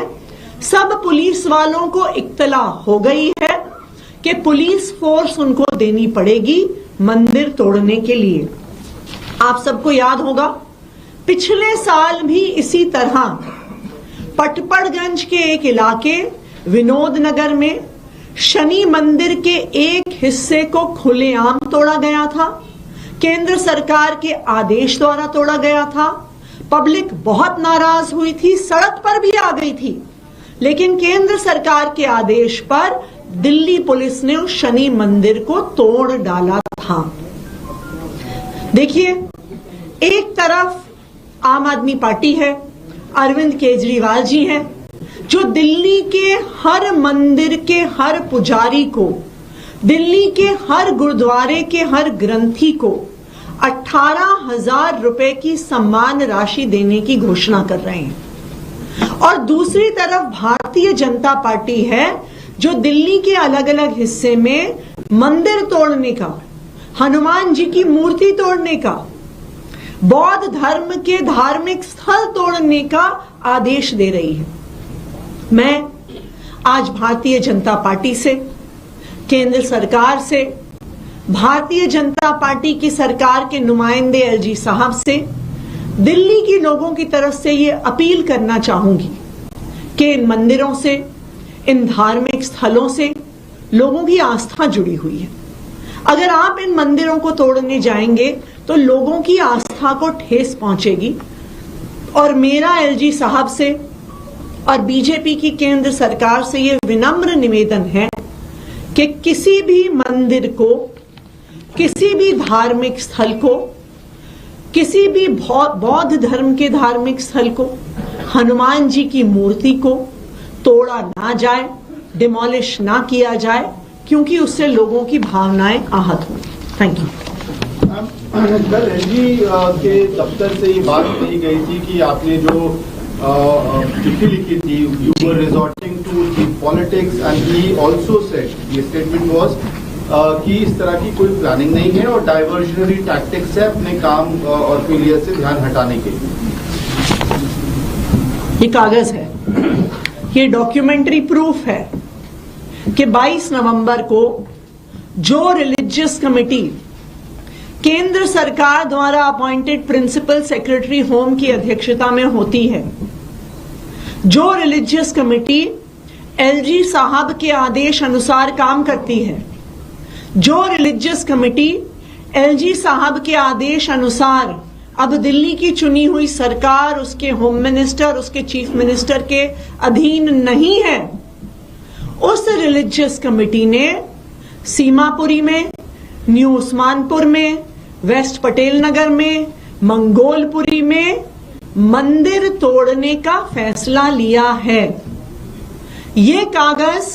S1: सब पुलिस वालों को इत्तला हो गई है कि पुलिस फोर्स उनको देनी पड़ेगी मंदिर तोड़ने के लिए। आप सबको याद होगा, पिछले साल भी इसी तरह पटपड़गंज के एक इलाके विनोद नगर में शनि मंदिर के एक हिस्से को खुलेआम तोड़ा गया था। केंद्र सरकार के आदेश द्वारा तोड़ा गया था। पब्लिक बहुत नाराज हुई थी, सड़क पर भी आ गई थी, लेकिन केंद्र सरकार के आदेश पर दिल्ली पुलिस ने उस शनि मंदिर को तोड़ डाला था। देखिए, एक तरफ आम आदमी पार्टी है, अरविंद केजरीवाल जी हैं, जो दिल्ली के हर मंदिर के हर पुजारी को, दिल्ली के हर गुरुद्वारे के हर ग्रंथी को 18,000 रुपए की सम्मान राशि देने की घोषणा कर रहे हैं। और दूसरी तरफ भारतीय जनता पार्टी है जो दिल्ली के अलग अलग हिस्से में मंदिर तोड़ने का, हनुमान जी की मूर्ति तोड़ने का, बौद्ध धर्म के धार्मिक स्थल तोड़ने का आदेश दे रही है। मैं आज भारतीय जनता पार्टी से, केंद्र सरकार से, भारतीय जनता पार्टी की सरकार के नुमाइंदे एलजी साहब से, दिल्ली के लोगों की तरफ से ये अपील करना चाहूंगी कि इन मंदिरों से, इन धार्मिक स्थलों से लोगों की आस्था जुड़ी हुई है। अगर आप इन मंदिरों को तोड़ने जाएंगे तो लोगों की आस्था को ठेस पहुंचेगी। और मेरा एलजी साहब से और बीजेपी की केंद्र सरकार से यह विनम्र निवेदन है कि किसी भी मंदिर को, किसी भी धार्मिक स्थल को, किसी भी बौद्ध धर्म के धार्मिक स्थल को, हनुमान जी की मूर्ति को तोड़ा ना जाए, डिमोलिश ना किया जाए, क्योंकि उससे लोगों की भावनाएं आहत हों। Thank you.
S3: कल एलजी के दफ्तर से ये बात कही गई थी कि आपने जो चिट्ठी लिखी थी, you were resorting to the politics, and he also said, ये स्टेटमेंट वाज कि इस तरह की कोई प्लानिंग नहीं है और डाइवर्जनरी टैक्टिक्स है अपने काम और फेलियर से ध्यान हटाने के लिए।
S1: ये कागज है, ये डॉक्यूमेंट्री प्रूफ है कि 22 नवंबर को जो रिलीजियस कमेटी केंद्र सरकार द्वारा अपॉइंटेड प्रिंसिपल सेक्रेटरी होम की अध्यक्षता में होती है, जो रिलीजियस कमेटी एलजी साहब के आदेश अनुसार काम करती है, जो रिलीजियस कमेटी एलजी साहब के आदेश अनुसार अब दिल्ली की चुनी हुई सरकार, उसके होम मिनिस्टर, उसके चीफ मिनिस्टर के अधीन नहीं है, उस रिलीजियस कमेटी ने सीमापुरी में, न्यू उस्मानपुर में, वेस्ट पटेल नगर में, मंगोलपुरी में मंदिर तोड़ने का फैसला लिया है। ये कागज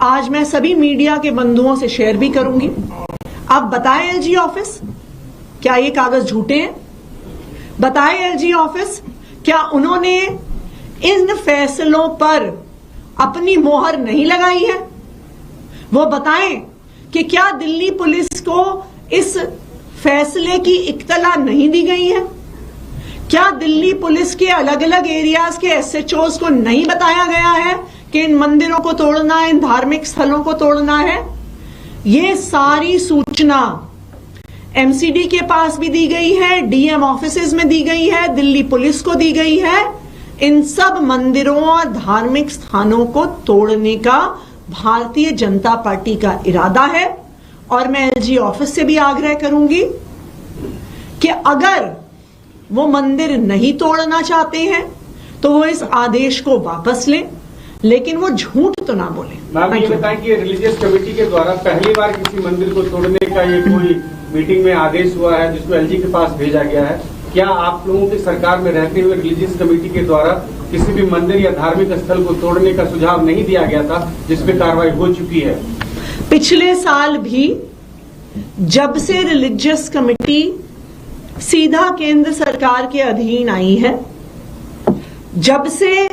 S1: आज मैं सभी मीडिया के बंधुओं से शेयर भी करूंगी। आप बताएं एलजी ऑफिस, क्या ये कागज झूठे हैं? बताएं एलजी ऑफिस, क्या उन्होंने इन फैसलों पर अपनी मोहर नहीं लगाई है? वो बताएं कि क्या दिल्ली पुलिस को इस फैसले की इत्तला नहीं दी गई है? क्या दिल्ली पुलिस के अलग अलग एरियाज के एसएचओज को नहीं बताया गया है कि इन मंदिरों को तोड़ना है, इन धार्मिक स्थलों को तोड़ना है? ये सारी सूचना एमसीडी के पास भी दी गई है, डीएम ऑफिसेज में दी गई है, दिल्ली पुलिस को दी गई है। इन सब मंदिरों और धार्मिक स्थानों को तोड़ने का भारतीय जनता पार्टी का इरादा है। और मैं एलजी ऑफिस से भी आग्रह करूंगी कि अगर वो मंदिर नहीं तोड़ना चाहते हैं तो वो इस आदेश को वापस लें, लेकिन वो झूठ तो ना बोले।
S2: मैम ये बताएं कि रिलीजियस कमेटी के द्वारा पहली बार किसी मंदिर को तोड़ने का ये कोई मीटिंग में आदेश हुआ है जिसको एलजी के पास भेजा गया है? क्या आप लोगों की सरकार में रहते हुए रिलीजियस कमेटी के द्वारा किसी भी मंदिर या धार्मिक स्थल को तोड़ने का सुझाव नहीं दिया गया था जिसपे कार्रवाई हो चुकी है?
S1: पिछले साल भी जब से रिलीजियस कमेटी सीधा केंद्र सरकार के अधीन आई है, जब से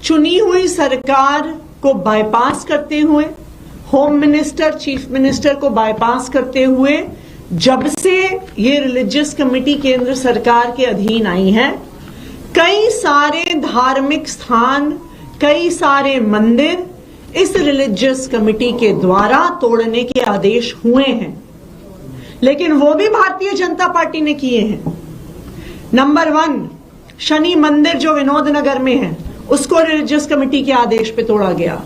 S1: चुनी हुई सरकार को बाईपास करते हुए, होम मिनिस्टर, चीफ मिनिस्टर को बाईपास करते हुए, जब से ये रिलीजियस कमेटी केंद्र सरकार के अधीन आई है, कई सारे धार्मिक स्थान, कई सारे मंदिर इस रिलीजियस कमेटी के द्वारा तोड़ने के आदेश हुए हैं, लेकिन वो भी भारतीय जनता पार्टी ने किए हैं। नंबर 1, शनि मंदिर जो विनोद नगर में है, उसको रिलीजियस कमेटी के आदेश पे तोड़ा गया।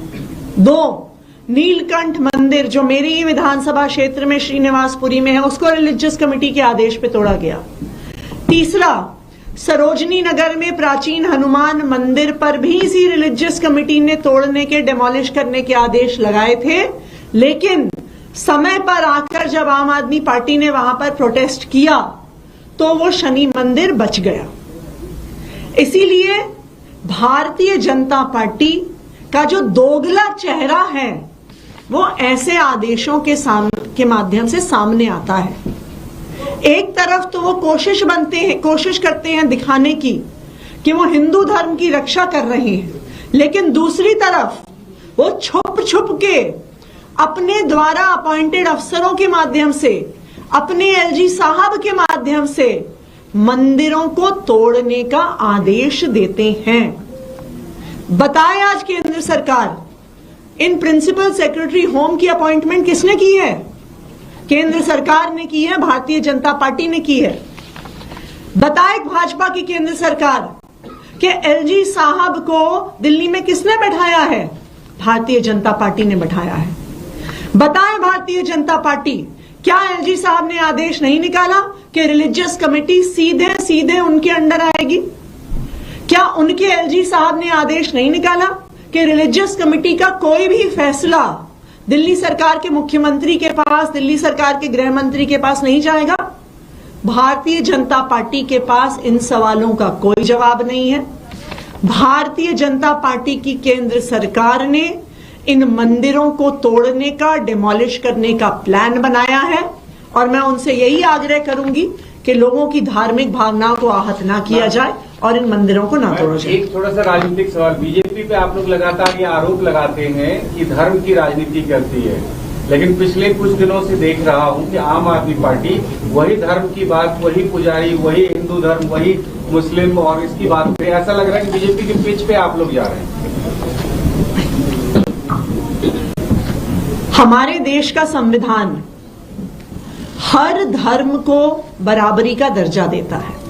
S1: 2, नीलकंठ मंदिर जो मेरी ही विधानसभा क्षेत्र में श्रीनिवासपुरी में है, उसको रिलीजियस कमेटी के आदेश पे तोड़ा गया। 3, सरोजनी नगर में प्राचीन हनुमान मंदिर पर भी इसी रिलीजियस कमेटी ने तोड़ने के, डेमोलिश करने के आदेश लगाए थे, लेकिन समय पर आकर जब आम आदमी पार्टी ने वहां पर प्रोटेस्ट किया तो वो शनि मंदिर बच गया। इसीलिए भारतीय जनता पार्टी का जो दोगला चेहरा है वो ऐसे आदेशों के माध्यम से सामने आता है। एक तरफ तो वो कोशिश करते हैं दिखाने की कि वो हिंदू धर्म की रक्षा कर रहे हैं, लेकिन दूसरी तरफ वो छुप छुप के अपने द्वारा अपॉइंटेड अफसरों के माध्यम से, अपने एलजी साहब के माध्यम से मंदिरों को तोड़ने का आदेश देते हैं। बताएं आज केंद्र सरकार, इन प्रिंसिपल सेक्रेटरी होम की अपॉइंटमेंट किसने की है? केंद्र सरकार ने की है, भारतीय जनता पार्टी ने की है। बताएं भाजपा की केंद्र सरकार कि एलजी साहब को दिल्ली में किसने बैठाया है? भारतीय जनता पार्टी ने बैठाया है। बताएं भारतीय जनता पार्टी, क्या एलजी साहब ने आदेश नहीं निकाला कि रिलीजियस कमेटी सीधे सीधे उनके अंडर आएगी? क्या उनके एलजी साहब ने आदेश नहीं निकाला कि रिलीजियस कमेटी का कोई भी फैसला दिल्ली सरकार के मुख्यमंत्री के पास, दिल्ली सरकार के गृह मंत्री के पास नहीं जाएगा? भारतीय जनता पार्टी के पास इन सवालों का कोई जवाब नहीं है। भारतीय जनता पार्टी की केंद्र सरकार ने इन मंदिरों को तोड़ने का, डिमोलिश करने का प्लान बनाया है, और मैं उनसे यही आग्रह करूंगी कि लोगों की धार्मिक भावनाओं को आहत ना किया जाए और इन मंदिरों को ना तोड़ा जाए।
S2: एक थोड़ा सा राजनीतिक सवाल, बीजेपी पे आप लोग लगातार ये आरोप लगाते हैं कि धर्म की राजनीति करती है, लेकिन पिछले कुछ दिनों से देख रहा हूं कि आम आदमी पार्टी वही धर्म की बात, वही पुजारी, वही हिंदू धर्म, वही मुस्लिम और इसकी बात पे ऐसा लग रहा है कि बीजेपी के पिच पे आप लोग जा रहे हैं।
S1: हमारे देश का संविधान हर धर्म को बराबरी का दर्जा देता है।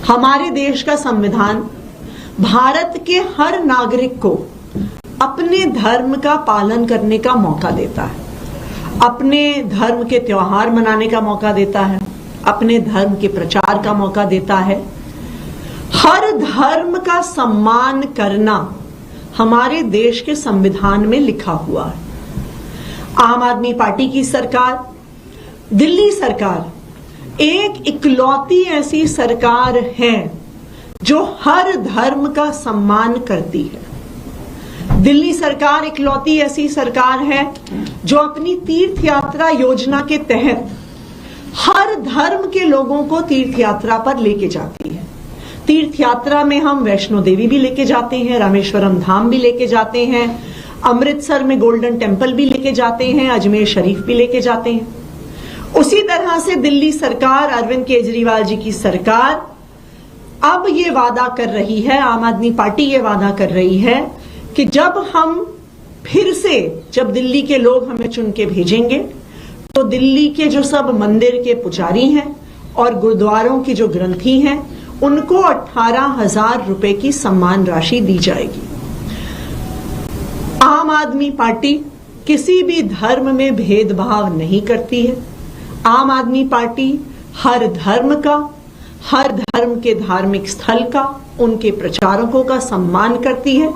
S1: हमारे देश का संविधान भारत के हर नागरिक को अपने धर्म का पालन करने का मौका देता है, अपने धर्म के त्योहार मनाने का मौका देता है, अपने धर्म के प्रचार का मौका देता है। हर धर्म का सम्मान करना हमारे देश के संविधान में लिखा हुआ है। आम आदमी पार्टी की सरकार, दिल्ली सरकार एक इकलौती ऐसी सरकार है जो हर धर्म का सम्मान करती है। दिल्ली सरकार इकलौती ऐसी सरकार है जो अपनी तीर्थ यात्रा योजना के तहत हर धर्म के लोगों को तीर्थ यात्रा पर लेके जाती है। तीर्थ यात्रा में हम वैष्णो देवी भी लेके जाते हैं, रामेश्वरम धाम भी लेके जाते हैं, अमृतसर में गोल्डन टेम्पल भी लेके जाते हैं, अजमेर शरीफ भी लेके जाते हैं। उसी तरह से दिल्ली सरकार, अरविंद केजरीवाल जी की सरकार अब ये वादा कर रही है, आम आदमी पार्टी ये वादा कर रही है कि जब दिल्ली के लोग हमें चुन के भेजेंगे तो दिल्ली के जो सब मंदिर के पुजारी हैं और गुरुद्वारों की जो ग्रंथी हैं उनको 18,000 रुपए की सम्मान राशि दी जाएगी। आम आदमी पार्टी किसी भी धर्म में भेदभाव नहीं करती है। आम आदमी पार्टी हर धर्म के धार्मिक स्थल का, उनके प्रचारकों का सम्मान करती है।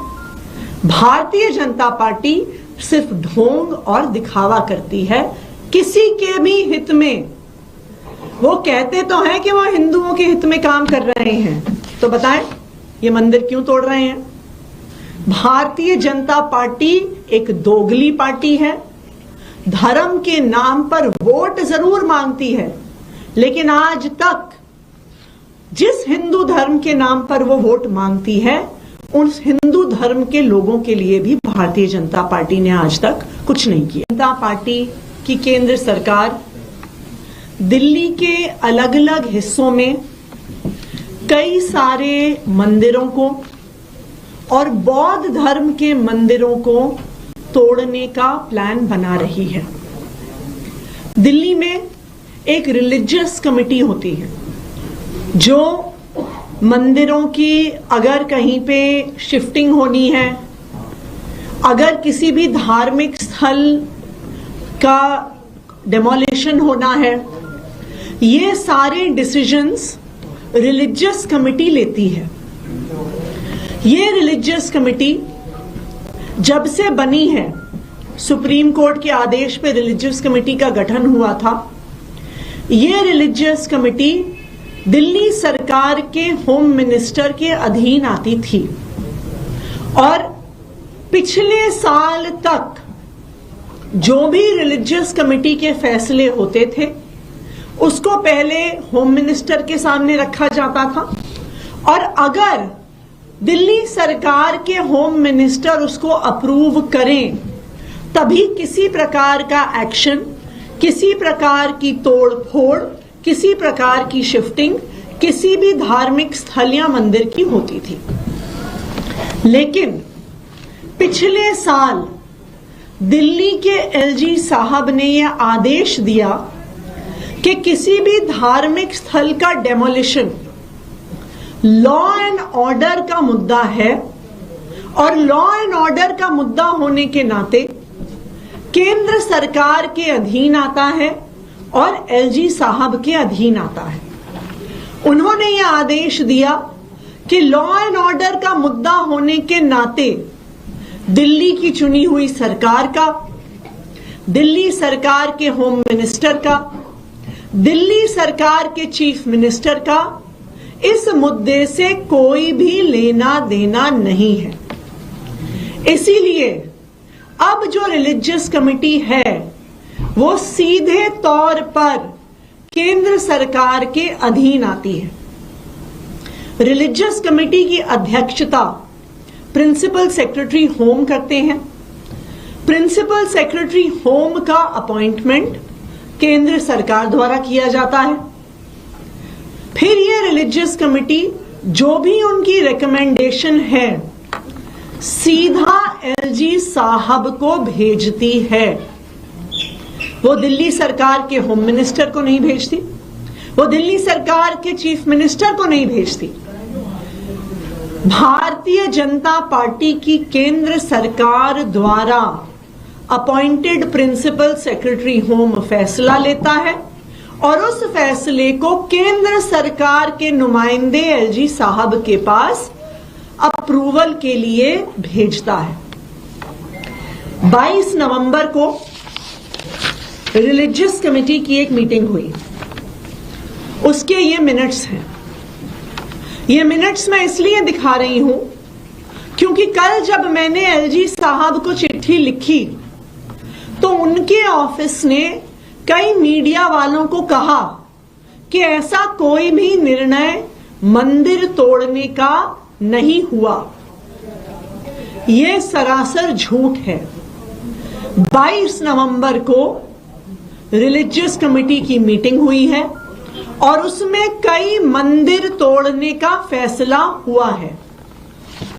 S1: भारतीय जनता पार्टी सिर्फ ढोंग और दिखावा करती है किसी के भी हित में। वो कहते तो हैं कि वो हिंदुओं के हित में काम कर रहे हैं, तो बताएं ये मंदिर क्यों तोड़ रहे हैं? भारतीय जनता पार्टी एक दोगली पार्टी है। धर्म के नाम पर वोट जरूर मांगती है, लेकिन आज तक जिस हिंदू धर्म के नाम पर वो वोट मांगती है उस हिंदू धर्म के लोगों के लिए भी भारतीय जनता पार्टी ने आज तक कुछ नहीं किया। जनता पार्टी की केंद्र सरकार दिल्ली के अलग अलग हिस्सों में कई सारे मंदिरों को और बौद्ध धर्म के मंदिरों को तोड़ने का प्लान बना रही है। दिल्ली में एक रिलीजियस कमेटी होती है जो मंदिरों की अगर कहीं पे शिफ्टिंग होनी है, अगर किसी भी धार्मिक स्थल का डेमोलिशन होना है, ये सारे डिसीजंस रिलीजियस कमेटी लेती है। ये रिलीजियस कमेटी जब से बनी है, सुप्रीम कोर्ट के आदेश पे रिलीजियस कमेटी का गठन हुआ था। ये रिलीजियस कमेटी दिल्ली सरकार के होम मिनिस्टर के अधीन आती थी और पिछले साल तक जो भी रिलीजियस कमेटी के फैसले होते थे उसको पहले होम मिनिस्टर के सामने रखा जाता था और अगर दिल्ली सरकार के होम मिनिस्टर उसको अप्रूव करें तभी किसी प्रकार का एक्शन, किसी प्रकार की तोड़ फोड़, किसी प्रकार की शिफ्टिंग किसी भी धार्मिक स्थल या मंदिर की होती थी। लेकिन पिछले साल दिल्ली के एलजी साहब ने यह आदेश दिया कि किसी भी धार्मिक स्थल का डेमोलिशन लॉ एंड ऑर्डर का मुद्दा है और लॉ एंड ऑर्डर का मुद्दा होने के नाते केंद्र सरकार के अधीन आता है और एलजी साहब के अधीन आता है। उन्होंने यह आदेश दिया कि लॉ एंड ऑर्डर का मुद्दा होने के नाते दिल्ली की चुनी हुई सरकार का, दिल्ली सरकार के होम मिनिस्टर का, दिल्ली सरकार के चीफ मिनिस्टर का इस मुद्दे से कोई भी लेना देना नहीं है। इसीलिए अब जो रिलीजियस कमेटी है वो सीधे तौर पर केंद्र सरकार के अधीन आती है। रिलीजियस कमेटी की अध्यक्षता प्रिंसिपल सेक्रेटरी होम करते हैं। प्रिंसिपल सेक्रेटरी होम का अपॉइंटमेंट केंद्र सरकार द्वारा किया जाता है। फिर ये रिलीजियस कमेटी जो भी उनकी रिकमेंडेशन है सीधा एलजी साहब को भेजती है। वो दिल्ली सरकार के होम मिनिस्टर को नहीं भेजती, वो दिल्ली सरकार के चीफ मिनिस्टर को नहीं भेजती। भारतीय जनता पार्टी की केंद्र सरकार द्वारा अपॉइंटेड प्रिंसिपल सेक्रेटरी होम फैसला लेता है और उस फैसले को केंद्र सरकार के नुमाइंदे एलजी साहब के पास अप्रूवल के लिए भेजता है। 22 नवंबर को रिलीजियस कमेटी की एक मीटिंग हुई उसके ये मिनट्स हैं। ये मिनट्स मैं इसलिए दिखा रही हूं क्योंकि कल जब मैंने एलजी साहब को चिट्ठी लिखी तो उनके ऑफिस ने कई मीडिया वालों को कहा कि ऐसा कोई भी निर्णय मंदिर तोड़ने का नहीं हुआ। यह सरासर झूठ है। 22 नवंबर को रिलीजियस कमेटी की मीटिंग हुई है और उसमें कई मंदिर तोड़ने का फैसला हुआ है।